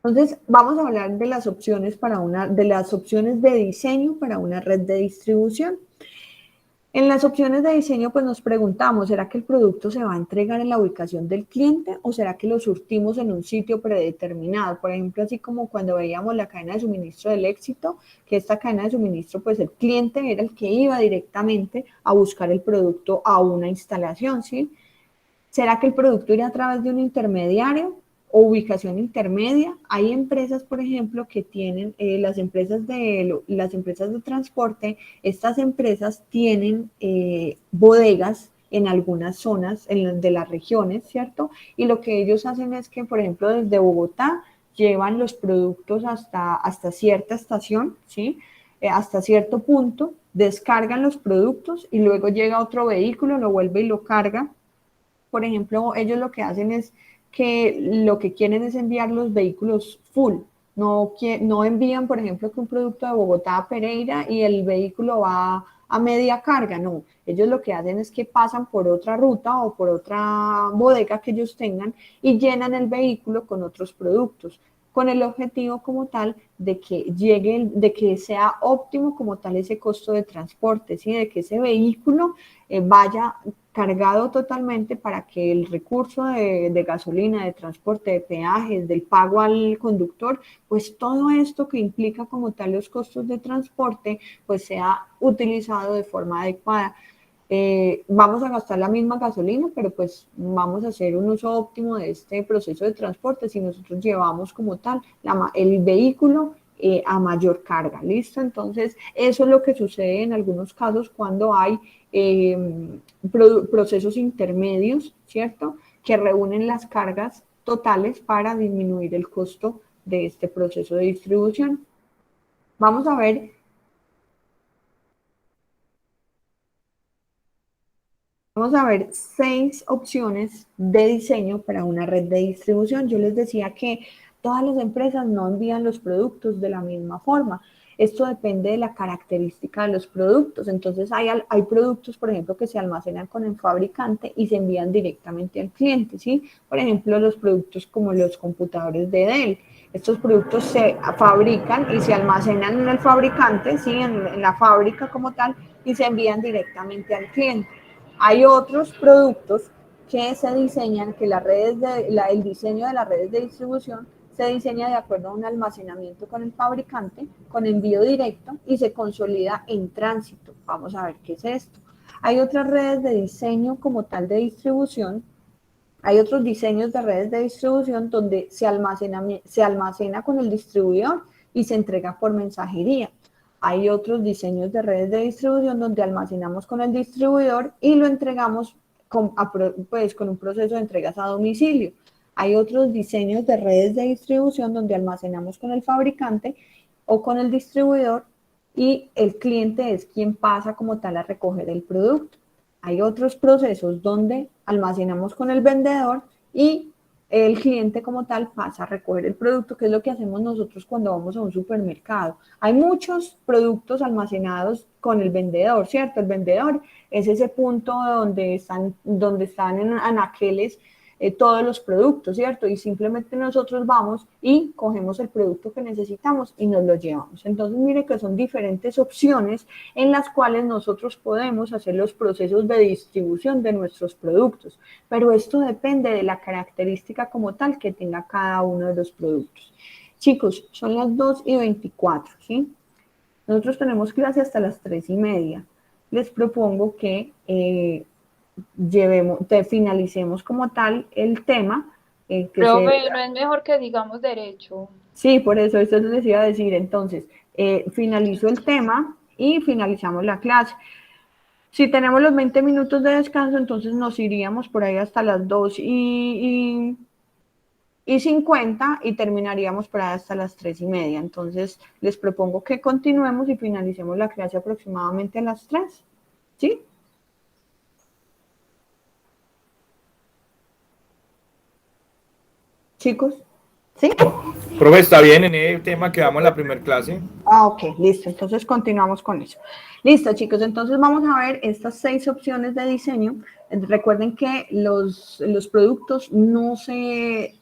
Speaker 1: Entonces, vamos a hablar de las opciones de las opciones de diseño para una red de distribución. En las opciones de diseño, pues nos preguntamos, ¿será que el producto se va a entregar en la ubicación del cliente o será que lo surtimos en un sitio predeterminado? Por ejemplo, así como cuando veíamos la cadena de suministro del éxito, que esta cadena de suministro, pues el cliente era el que iba directamente a buscar el producto a una instalación, ¿sí? ¿Será que el producto irá a través de un intermediario o ubicación intermedia? Hay empresas, por ejemplo, que tienen las empresas de transporte. Estas empresas tienen bodegas en algunas zonas de las regiones, ¿cierto? Y lo que ellos hacen es que, por ejemplo, desde Bogotá llevan los productos hasta cierta estación, ¿sí? Hasta cierto punto, descargan los productos y luego llega otro vehículo, lo vuelve y lo carga. Por ejemplo, ellos lo que hacen es que lo que quieren es enviar los vehículos full. No envían, por ejemplo, que un producto de Bogotá a Pereira y el vehículo va a media carga, no. Ellos lo que hacen es que pasan por otra ruta o por otra bodega que ellos tengan y llenan el vehículo con otros productos, con el objetivo como tal de que de que sea óptimo como tal ese costo de transporte, ¿sí? De que ese vehículo vaya cargado totalmente para que el recurso de gasolina, de transporte, de peajes, del pago al conductor, pues todo esto que implica como tal los costos de transporte, pues sea utilizado de forma adecuada. Vamos a gastar la misma gasolina, pero pues vamos a hacer un uso óptimo de este proceso de transporte si nosotros llevamos como tal el vehículo a mayor carga, ¿listo? Entonces, eso es lo que sucede en algunos casos cuando hay procesos intermedios, ¿cierto? Que reúnen las cargas totales para disminuir el costo de este proceso de distribución. Vamos a ver Vamos a ver 6 opciones de diseño para una red de distribución. Yo les decía que todas las empresas no envían los productos de la misma forma. Esto depende de la característica de los productos. Entonces hay productos, por ejemplo, que se almacenan con el fabricante y se envían directamente al cliente, ¿sí? Por ejemplo, los productos como los computadores de Dell. Estos productos se fabrican y se almacenan en el fabricante, ¿sí? En la fábrica como tal, y se envían directamente al cliente. Hay otros productos que se diseñan, que el diseño de las redes de distribución se diseña de acuerdo a un almacenamiento con el fabricante, con envío directo y se consolida en tránsito. Vamos a ver qué es esto. Hay otras redes de diseño como tal de distribución. Hay otros diseños de redes de distribución donde se almacena con el distribuidor y se entrega por mensajería. Hay otros diseños de redes de distribución donde almacenamos con el distribuidor y lo entregamos pues con un proceso de entregas a domicilio. Hay otros diseños de redes de distribución donde almacenamos con el fabricante o con el distribuidor y el cliente es quien pasa como tal a recoger el producto. Hay otros procesos donde almacenamos con el vendedor y el cliente como tal pasa a recoger el producto, que es lo que hacemos nosotros cuando vamos a un supermercado. Hay muchos productos almacenados con el vendedor, ¿cierto? El vendedor es ese punto donde están en anaqueles todos los productos, ¿cierto? Y simplemente nosotros vamos y cogemos el producto que necesitamos y nos lo llevamos. Entonces, mire que son diferentes opciones en las cuales nosotros podemos hacer los procesos de distribución de nuestros productos, pero esto depende de la característica como tal que tenga cada uno de los productos. Chicos, son las 2:24, ¿sí? Nosotros tenemos clase hasta las 3:30. Les propongo que finalicemos como tal el tema.
Speaker 5: Profe, no es mejor que digamos derecho.
Speaker 1: Sí, por eso les iba a decir. Entonces, finalizo el tema y finalizamos la clase. Si tenemos los 20 minutos de descanso, entonces nos iríamos por ahí hasta las 2:50 y terminaríamos por ahí hasta las 3:30. Entonces, les propongo que continuemos y finalicemos la clase aproximadamente a las 3. ¿Sí? Chicos, ¿sí?
Speaker 6: Profe, está bien en el tema que damos en la primera clase.
Speaker 1: Ok, listo. Entonces continuamos con eso. Listo, chicos. Entonces vamos a ver estas 6 opciones de diseño. Recuerden que los productos no se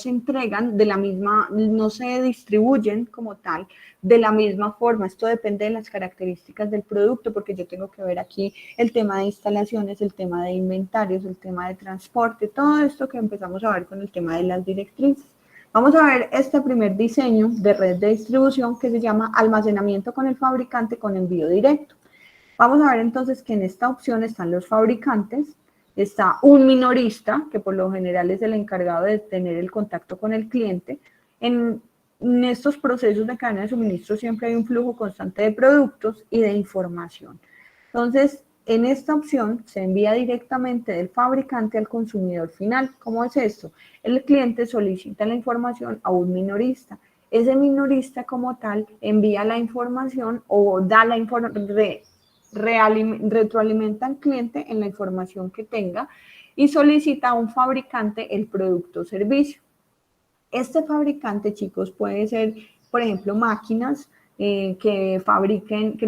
Speaker 1: entregan de la misma, no se distribuyen como tal de la misma forma. Esto depende de las características del producto, porque yo tengo que ver aquí el tema de instalaciones, el tema de inventarios, el tema de transporte, todo esto que empezamos a ver con el tema de las directrices. Vamos a ver este primer diseño de red de distribución que se llama almacenamiento con el fabricante con envío directo. Vamos a ver entonces que en esta opción están los fabricantes, está un minorista, que por lo general es el encargado de tener el contacto con el cliente. En estos procesos de cadena de suministro siempre hay un flujo constante de productos y de información. Entonces, en esta opción se envía directamente del fabricante al consumidor final. ¿Cómo es esto? El cliente solicita la información a un minorista. Ese minorista como tal envía la información o da la retroalimenta al cliente en la información que tenga y solicita a un fabricante el producto o servicio. Este fabricante, chicos, puede ser, por ejemplo, máquinas que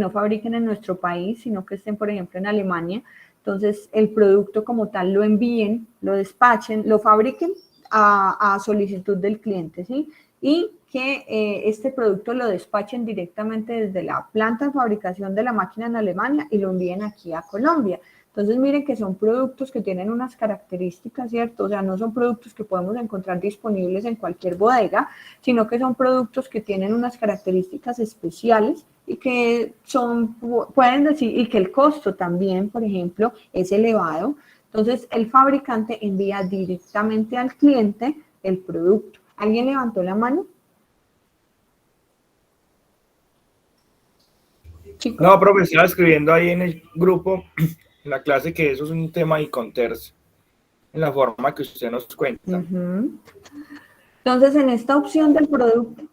Speaker 1: no fabriquen en nuestro país, sino que estén, por ejemplo, en Alemania. Entonces, el producto como tal lo envíen, lo despachen, lo fabriquen a solicitud del cliente, ¿sí? Y que este producto lo despachen directamente desde la planta de fabricación de la máquina en Alemania y lo envíen aquí a Colombia. Entonces, miren que son productos que tienen unas características, ¿cierto? O sea, no son productos que podemos encontrar disponibles en cualquier bodega, sino que son productos que tienen unas características especiales y que pueden decir, y que el costo también, por ejemplo, es elevado. Entonces, el fabricante envía directamente al cliente el producto. ¿Alguien levantó la mano?
Speaker 6: ¿Chicos? No, profe, estaba escribiendo ahí en el grupo, en la clase, que eso es un tema de Iconterms, en la forma que usted nos cuenta.
Speaker 1: Entonces, en esta opción del producto,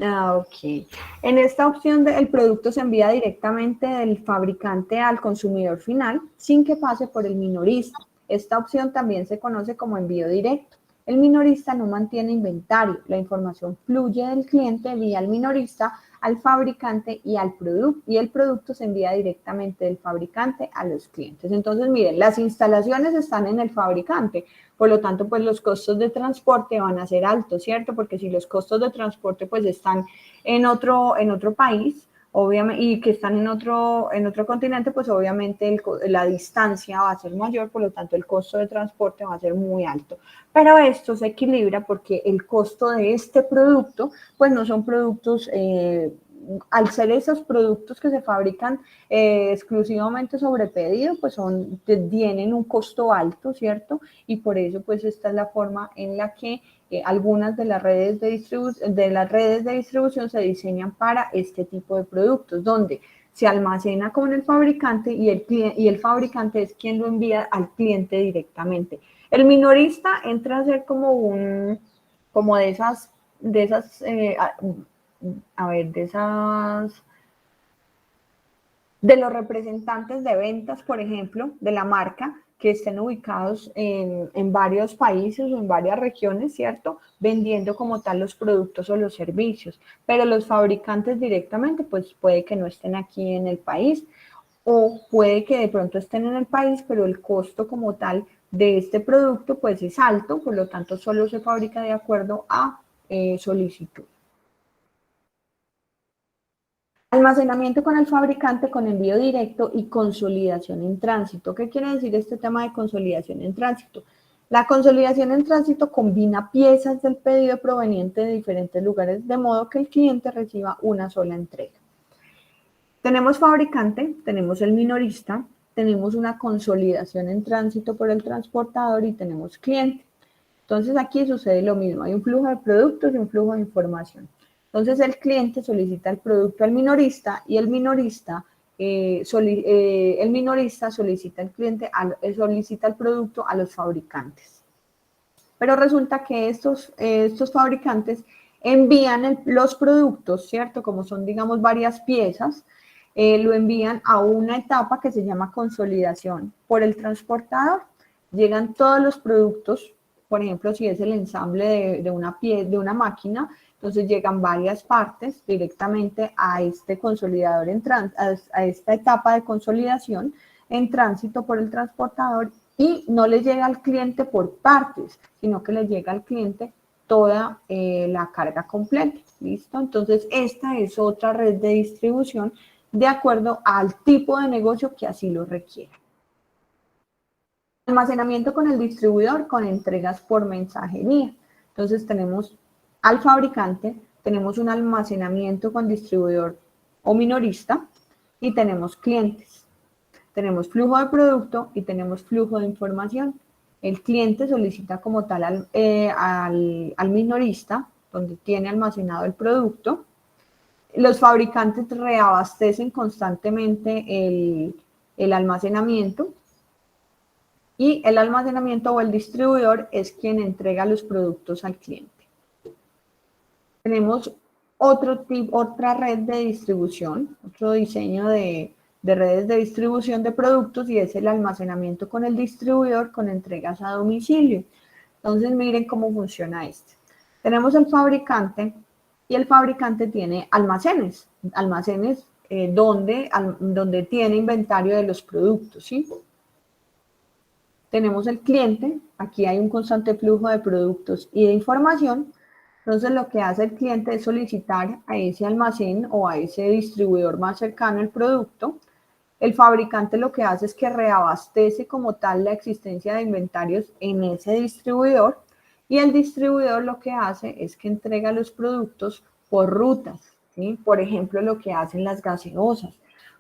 Speaker 1: ok. En esta opción el producto se envía directamente del fabricante al consumidor final sin que pase por el minorista. Esta opción también se conoce como envío directo. El minorista no mantiene inventario. La información fluye del cliente vía el minorista al fabricante y el producto se envía directamente del fabricante a los clientes. Entonces, miren, las instalaciones están en el fabricante. Por lo tanto, pues los costos de transporte van a ser altos, ¿cierto? Porque si los costos de transporte pues están en otro país, obviamente, y que están en otro continente, pues obviamente la distancia va a ser mayor, por lo tanto el costo de transporte va a ser muy alto. Pero esto se equilibra porque el costo de este producto, pues no son productos, al ser esos productos que se fabrican exclusivamente sobre pedido, pues tienen un costo alto, ¿cierto? Y por eso, pues esta es la forma en la que algunas de las redes de distribución se diseñan para este tipo de productos, donde se almacena con el fabricante y el fabricante es quien lo envía al cliente directamente. El minorista entra a ser como de los representantes de ventas, por ejemplo, de la marca, que estén ubicados en varios países o en varias regiones, ¿cierto? Vendiendo como tal los productos o los servicios. Pero los fabricantes directamente, pues puede que no estén aquí en el país o puede que de pronto estén en el país, pero el costo como tal de este producto pues es alto, por lo tanto solo se fabrica de acuerdo a solicitud. Almacenamiento con el fabricante con envío directo y consolidación en tránsito. ¿Qué quiere decir este tema de consolidación en tránsito? La consolidación en tránsito combina piezas del pedido proveniente de diferentes lugares de modo que el cliente reciba una sola entrega. Tenemos fabricante, tenemos el minorista, tenemos una consolidación en tránsito por el transportador y tenemos cliente. Entonces aquí sucede lo mismo, hay un flujo de productos y un flujo de información. Entonces el cliente solicita el producto al minorista y el minorista solicita el producto a los fabricantes. Pero resulta que estos fabricantes envían los productos, ¿cierto? Como son, digamos, varias piezas, lo envían a una etapa que se llama consolidación por el transportador. Llegan todos los productos, por ejemplo, si es el ensamble de una máquina, entonces llegan varias partes directamente a este consolidador, a esta etapa de consolidación en tránsito por el transportador y no le llega al cliente por partes, sino que le llega al cliente toda la carga completa. ¿Listo? Entonces, esta es otra red de distribución de acuerdo al tipo de negocio que así lo requiera. Almacenamiento con el distribuidor con entregas por mensajería. Entonces, tenemos al fabricante, tenemos un almacenamiento con distribuidor o minorista y tenemos clientes. Tenemos flujo de producto y tenemos flujo de información. El cliente solicita como tal al minorista, donde tiene almacenado el producto. Los fabricantes reabastecen constantemente el almacenamiento y el almacenamiento o el distribuidor es quien entrega los productos al cliente. Tenemos otra red de distribución, otro diseño de redes de distribución de productos y es el almacenamiento con el distribuidor con entregas a domicilio. Entonces miren cómo funciona este. Tenemos el fabricante y el fabricante tiene almacenes donde tiene inventario de los productos, ¿sí? Tenemos el cliente, aquí hay un constante flujo de productos y de información. Entonces lo que hace el cliente es solicitar a ese almacén o a ese distribuidor más cercano el producto. El fabricante lo que hace es que reabastece como tal la existencia de inventarios en ese distribuidor y el distribuidor lo que hace es que entrega los productos por rutas, ¿sí? Por ejemplo, lo que hacen las gaseosas.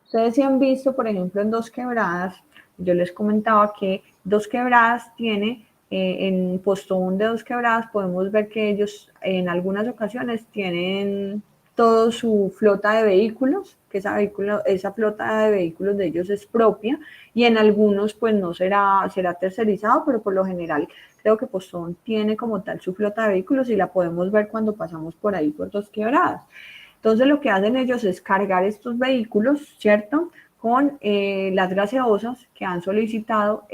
Speaker 1: Ustedes sí han visto, por ejemplo, en Dos Quebradas, yo les comentaba que Dos Quebradas tiene, en Postobón de Dos Quebradas podemos ver que ellos en algunas ocasiones tienen toda su flota de vehículos, que esa flota de vehículos de ellos es propia y en algunos pues no será tercerizado, pero por lo general creo que Postobón tiene como tal su flota de vehículos y la podemos ver cuando pasamos por ahí por Dos Quebradas. Entonces lo que hacen ellos es cargar estos vehículos, ¿cierto?, con las gaseosas que han solicitado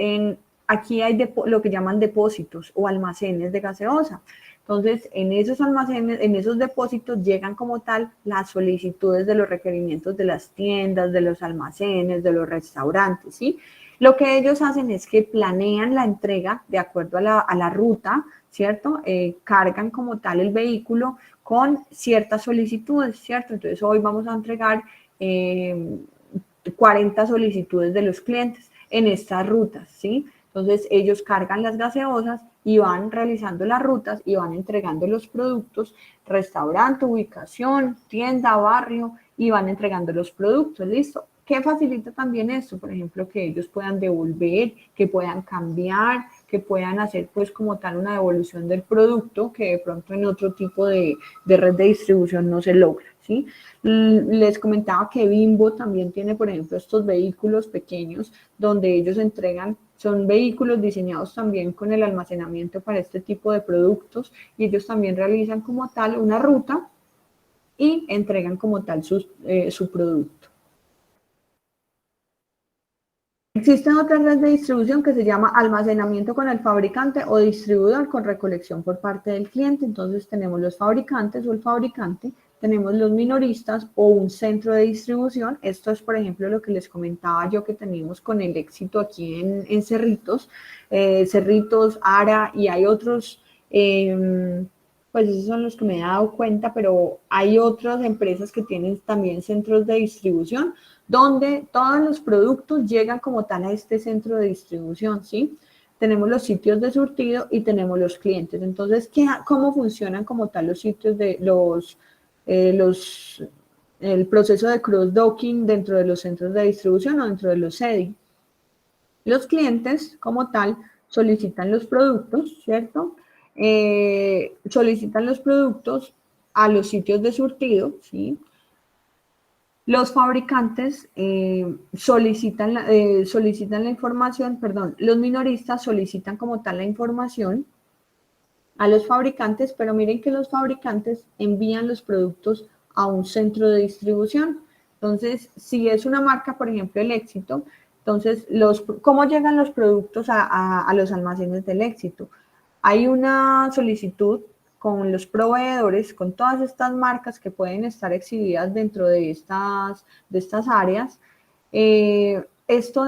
Speaker 1: aquí hay lo que llaman depósitos o almacenes de gaseosa. Entonces, en esos almacenes, en esos depósitos llegan como tal las solicitudes de los requerimientos de las tiendas, de los almacenes, de los restaurantes, ¿sí? Lo que ellos hacen es que planean la entrega de acuerdo a la ruta, ¿cierto? Cargan como tal el vehículo con ciertas solicitudes, ¿cierto? Entonces, hoy vamos a entregar 40 solicitudes de los clientes en estas rutas, ¿sí? Entonces, ellos cargan las gaseosas y van realizando las rutas y van entregando los productos, restaurante, ubicación, tienda, barrio, y van entregando los productos, ¿listo? ¿Qué facilita también esto? Por ejemplo, que ellos puedan devolver, que puedan cambiar, que puedan hacer pues como tal una devolución del producto que de pronto en otro tipo de red de distribución no se logra, ¿sí? Les comentaba que Bimbo también tiene, por ejemplo, estos vehículos pequeños donde ellos entregan, son vehículos diseñados también con el almacenamiento para este tipo de productos y ellos también realizan como tal una ruta y entregan como tal su producto. Existen otras redes de distribución que se llama almacenamiento con el fabricante o distribuidor con recolección por parte del cliente. Entonces tenemos los fabricantes o el fabricante, tenemos los minoristas o un centro de distribución. Esto es, por ejemplo, lo que les comentaba yo que tenemos con el éxito aquí en Cerritos, Cerritos, Ara y hay otros, pues esos son los que me he dado cuenta, pero hay otras empresas que tienen también centros de distribución donde todos los productos llegan como tal a este centro de distribución, ¿sí? Tenemos los sitios de surtido y tenemos los clientes. Entonces, ¿cómo funcionan como tal los sitios de el proceso de cross-docking dentro de los centros de distribución o dentro de los CEDI? Los clientes, como tal, solicitan los productos, ¿cierto? Solicitan los productos a los sitios de surtido, ¿sí? Los fabricantes solicitan la información, perdón, los minoristas solicitan como tal la información a los fabricantes, pero miren que los fabricantes envían los productos a un centro de distribución. Entonces, si es una marca, por ejemplo, el Éxito, entonces, ¿cómo llegan los productos a los almacenes del Éxito? Hay una solicitud con los proveedores, con todas estas marcas que pueden estar exhibidas dentro de estas áreas. Esto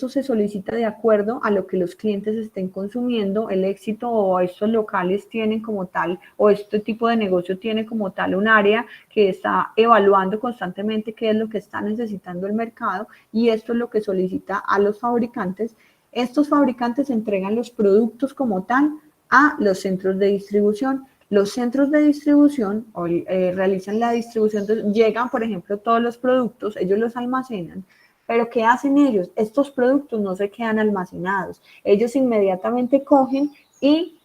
Speaker 1: se solicita de acuerdo a lo que los clientes estén consumiendo. El Éxito o estos locales tienen como tal, o este tipo de negocio tiene como tal un área que está evaluando constantemente qué es lo que está necesitando el mercado y esto es lo que solicita a los fabricantes. Estos fabricantes entregan los productos como tal a los centros de distribución. Los centros de distribución realizan la distribución, llegan, por ejemplo, todos los productos, ellos los almacenan, pero ¿qué hacen ellos? Estos productos no se quedan almacenados, ellos inmediatamente cogen y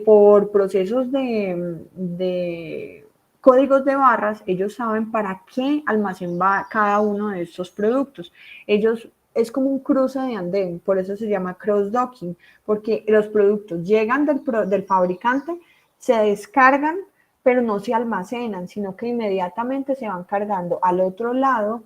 Speaker 1: por procesos de códigos de barras, ellos saben para qué almacén va cada uno de estos productos. Es como un cruce de andén, por eso se llama cross-docking, porque los productos llegan del fabricante, se descargan, pero no se almacenan, sino que inmediatamente se van cargando al otro lado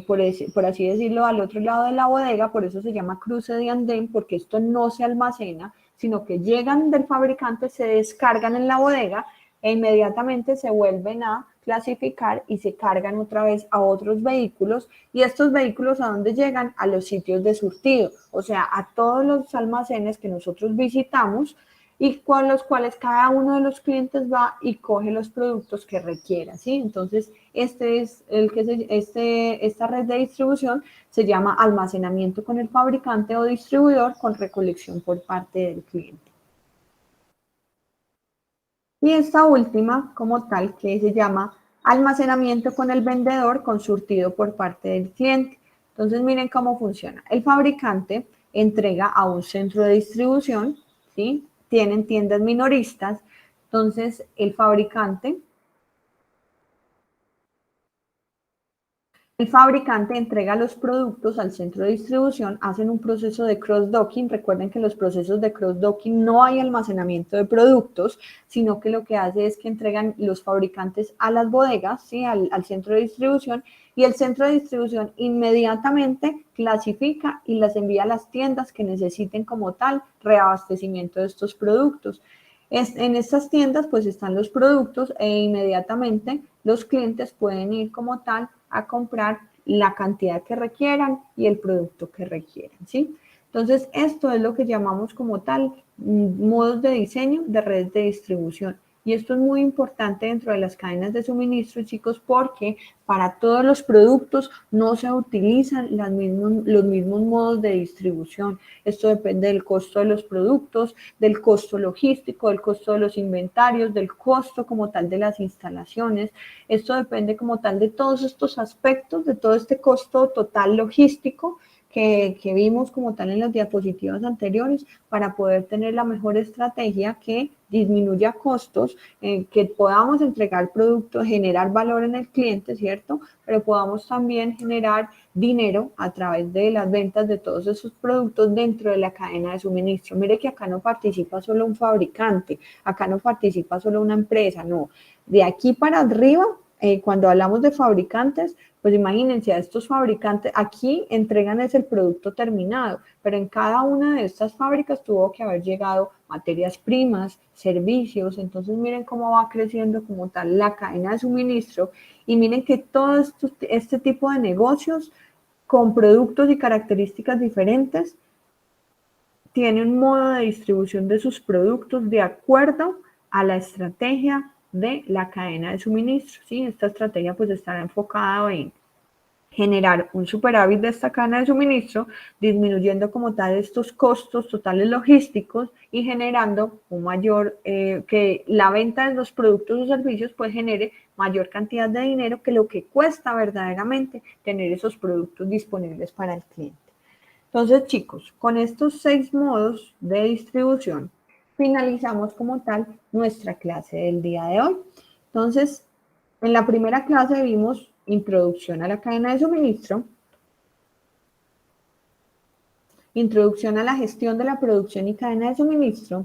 Speaker 1: por así decirlo, al otro lado de la bodega, por eso se llama cruce de andén, porque esto no se almacena, sino que llegan del fabricante, se descargan en la bodega e inmediatamente se vuelven a clasificar y se cargan otra vez a otros vehículos y estos vehículos ¿a dónde llegan? A los sitios de surtido, o sea, a todos los almacenes que nosotros visitamos y con los cuales cada uno de los clientes va y coge los productos que requiera, ¿sí? Entonces, esta red de distribución se llama almacenamiento con el fabricante o distribuidor con recolección por parte del cliente. Y esta última, como tal, que se llama almacenamiento con el vendedor con surtido por parte del cliente. Entonces, miren cómo funciona. El fabricante entrega a un centro de distribución, ¿sí? Tienen tiendas minoristas. Entonces, el fabricante entrega los productos al centro de distribución, hacen un proceso de cross-docking. Recuerden que en los procesos de cross-docking no hay almacenamiento de productos, sino que lo que hace es que entregan los fabricantes a las bodegas, ¿sí? al centro de distribución, y el centro de distribución inmediatamente clasifica y las envía a las tiendas que necesiten como tal reabastecimiento de estos productos. En estas tiendas pues están los productos e inmediatamente los clientes pueden ir como tal a comprar la cantidad que requieran y el producto que requieran, ¿sí? Entonces, esto es lo que llamamos como tal modos de diseño de redes de distribución. Y esto es muy importante dentro de las cadenas de suministro, chicos, porque para todos los productos no se utilizan los mismos modos de distribución. Esto depende del costo de los productos, del costo logístico, del costo de los inventarios, del costo como tal de las instalaciones. Esto depende como tal de todos estos aspectos, de todo este costo total logístico que vimos como tal en las diapositivas anteriores para poder tener la mejor estrategia que disminuya costos, que podamos entregar productos, generar valor en el cliente, ¿cierto? Pero podamos también generar dinero a través de las ventas de todos esos productos dentro de la cadena de suministro. Mire que acá no participa solo un fabricante, acá no participa solo una empresa, no. De aquí para arriba, cuando hablamos de fabricantes, pues imagínense a estos fabricantes, aquí entregan es el producto terminado, pero en cada una de estas fábricas tuvo que haber llegado materias primas, servicios, entonces miren cómo va creciendo como tal la cadena de suministro y miren que todo este tipo de negocios con productos y características diferentes tiene un modo de distribución de sus productos de acuerdo a la estrategia de la cadena de suministro, ¿sí? Esta estrategia pues estará enfocada en generar un superávit de esta cadena de suministro, disminuyendo como tal estos costos totales logísticos y generando un mayor, que la venta de los productos o servicios pues genere mayor cantidad de dinero que lo que cuesta verdaderamente tener esos productos disponibles para el cliente. Entonces, chicos, con estos 6 modos de distribución, finalizamos como tal nuestra clase del día de hoy. Entonces, en la primera clase vimos introducción a la cadena de suministro, introducción a la gestión de la producción y cadena de suministro.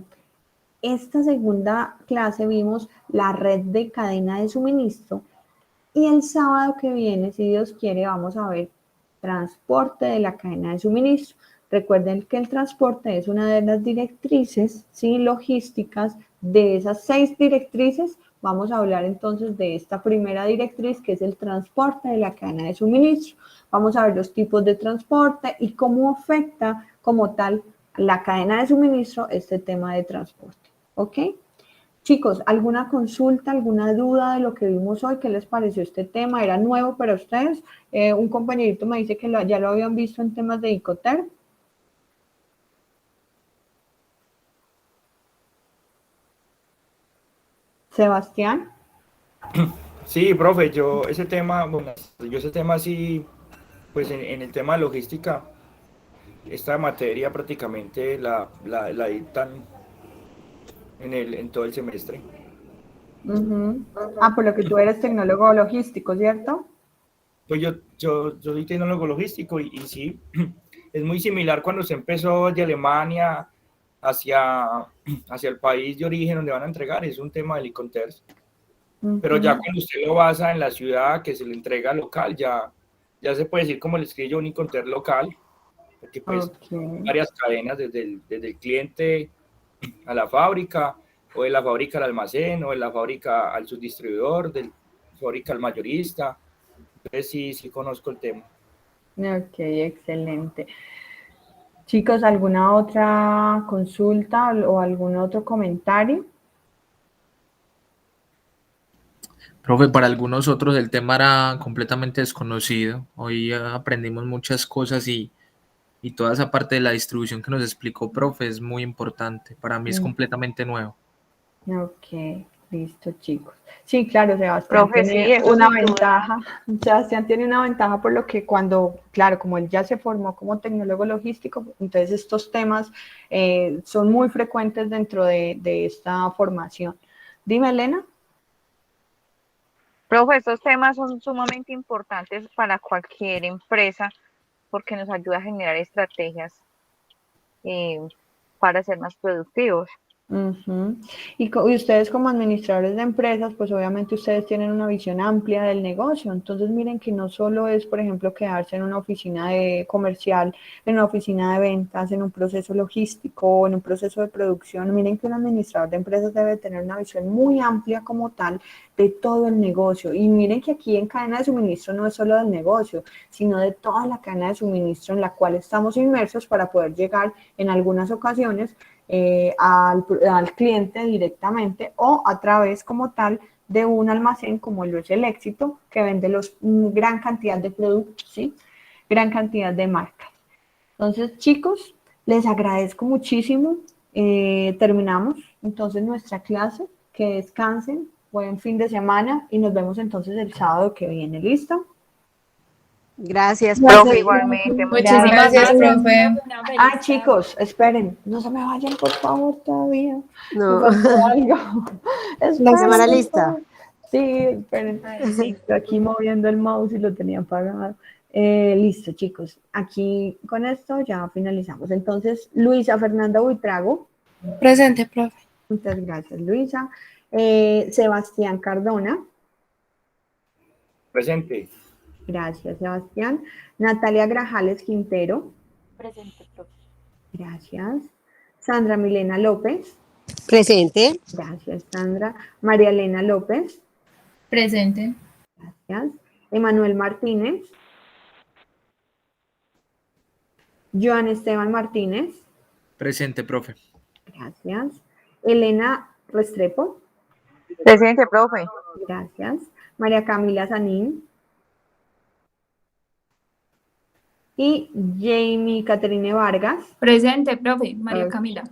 Speaker 1: Esta segunda clase vimos la red de cadena de suministro y el sábado que viene, si Dios quiere, vamos a ver transporte de la cadena de suministro. Recuerden que el transporte es una de las directrices, ¿sí?, logísticas. De esas 6 directrices, vamos a hablar entonces de esta primera directriz, que es el transporte de la cadena de suministro. Vamos a ver los tipos de transporte y cómo afecta como tal la cadena de suministro este tema de transporte. ¿Ok? Chicos, ¿alguna consulta, alguna duda de lo que vimos hoy? ¿Qué les pareció este tema? ¿Era nuevo para ustedes? Un compañerito me dice que ya lo habían visto en temas de Icoter. Sebastián.
Speaker 6: Sí, profe, yo ese tema sí, pues en el tema de logística, esta materia prácticamente la dictan en todo el semestre.
Speaker 1: Ah, por lo que tú eres tecnólogo logístico, ¿cierto?
Speaker 6: Pues yo soy tecnólogo logístico y sí, es muy similar cuando se empezó de Alemania hacia el país de origen donde van a entregar, es un tema del e-commerce. Pero ya cuando usted lo basa en la ciudad que se le entrega local, ya se puede decir como le escribo yo un e-commerce local, porque pues varias cadenas desde el cliente a la fábrica, o de la fábrica al almacén, o de la fábrica al subdistribuidor, de la fábrica al mayorista. Entonces sí conozco el tema.
Speaker 1: Ok, excelente. Chicos, ¿alguna otra consulta o algún otro comentario?
Speaker 3: Profe, para algunos otros el tema era completamente desconocido. Hoy aprendimos muchas cosas y toda esa parte de la distribución que nos explicó, profe, es muy importante. Para mí es completamente nuevo.
Speaker 1: Ok, listo, chicos. Sí, claro, Sebastián
Speaker 2: Profe,
Speaker 1: tiene
Speaker 2: sí, eso
Speaker 1: una
Speaker 2: sin duda.
Speaker 1: ventaja. Sebastián tiene una ventaja por lo que cuando, claro, como él ya se formó como tecnólogo logístico, entonces estos temas son muy frecuentes dentro de esta formación. Dime, Elena.
Speaker 2: Profe, estos temas son sumamente importantes para cualquier empresa porque nos ayuda a generar estrategias para ser más productivos.
Speaker 1: Y ustedes como administradores de empresas, pues obviamente ustedes tienen una visión amplia del negocio. Entonces miren que no solo es, por ejemplo, quedarse en una oficina de comercial, en una oficina de ventas, en un proceso logístico, en un proceso de producción. Miren que un administrador de empresas debe tener una visión muy amplia como tal de todo el negocio. Y miren que aquí en cadena de suministro no es solo del negocio, sino de toda la cadena de suministro en la cual estamos inmersos para poder llegar en algunas ocasiones al cliente directamente o a través como tal de un almacén como lo es el Éxito, que vende gran cantidad de productos, ¿sí? Gran cantidad de marcas. Entonces, chicos, les agradezco muchísimo. Terminamos entonces nuestra clase. Que descansen, buen fin de semana y nos vemos entonces el sábado que viene. ¿Listo?
Speaker 4: Gracias,
Speaker 1: Gracias,
Speaker 2: Profe, igualmente.
Speaker 5: Muchísimas
Speaker 1: Gracias.
Speaker 5: gracias, profe. Una feliz
Speaker 1: Ah,
Speaker 5: tarde.
Speaker 1: chicos, esperen, no se me vayan, por favor, todavía.
Speaker 4: No.
Speaker 1: Me faltó algo.
Speaker 4: La semana
Speaker 1: Esperen,
Speaker 4: lista.
Speaker 1: por favor. Sí, esperen.
Speaker 5: Ay, sí.
Speaker 1: Estoy aquí moviendo el mouse y lo tenía apagado. Listo, chicos. Aquí con esto ya finalizamos. Entonces, Luisa Fernanda Buitrago.
Speaker 7: Presente, profe.
Speaker 1: Muchas gracias, Luisa. Sebastián Cardona.
Speaker 6: Presente.
Speaker 1: Gracias, Sebastián. Natalia Grajales Quintero.
Speaker 5: Presente, profe.
Speaker 1: Gracias. Sandra Milena López.
Speaker 4: Presente.
Speaker 1: Gracias, Sandra. María Elena López.
Speaker 5: Presente.
Speaker 1: Gracias. Emanuel Martínez. Joan Esteban Martínez.
Speaker 3: Presente, profe.
Speaker 1: Gracias. Elena Restrepo.
Speaker 2: Presente, profe.
Speaker 1: Gracias. María Camila Sanín. Y Jamie Caterine Vargas.
Speaker 5: Presente, profe. María
Speaker 1: Ok.
Speaker 5: Camila.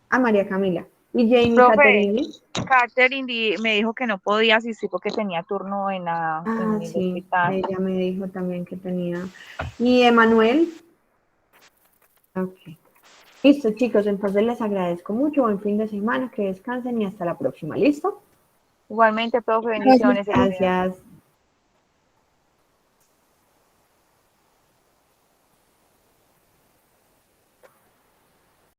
Speaker 1: A María Camila. Y Jamie
Speaker 2: Profe.
Speaker 1: Caterine.
Speaker 2: Catherine me dijo que no podía asistir porque tenía turno en
Speaker 1: Ah,
Speaker 2: el
Speaker 1: sí.
Speaker 2: hospital.
Speaker 1: Ella me dijo también que tenía. Y Emanuel. Ok. Listo, chicos. Entonces les agradezco mucho. Buen fin de semana. Que descansen y hasta la próxima. ¿Listo?
Speaker 2: Igualmente, profe, bendiciones.
Speaker 1: Gracias.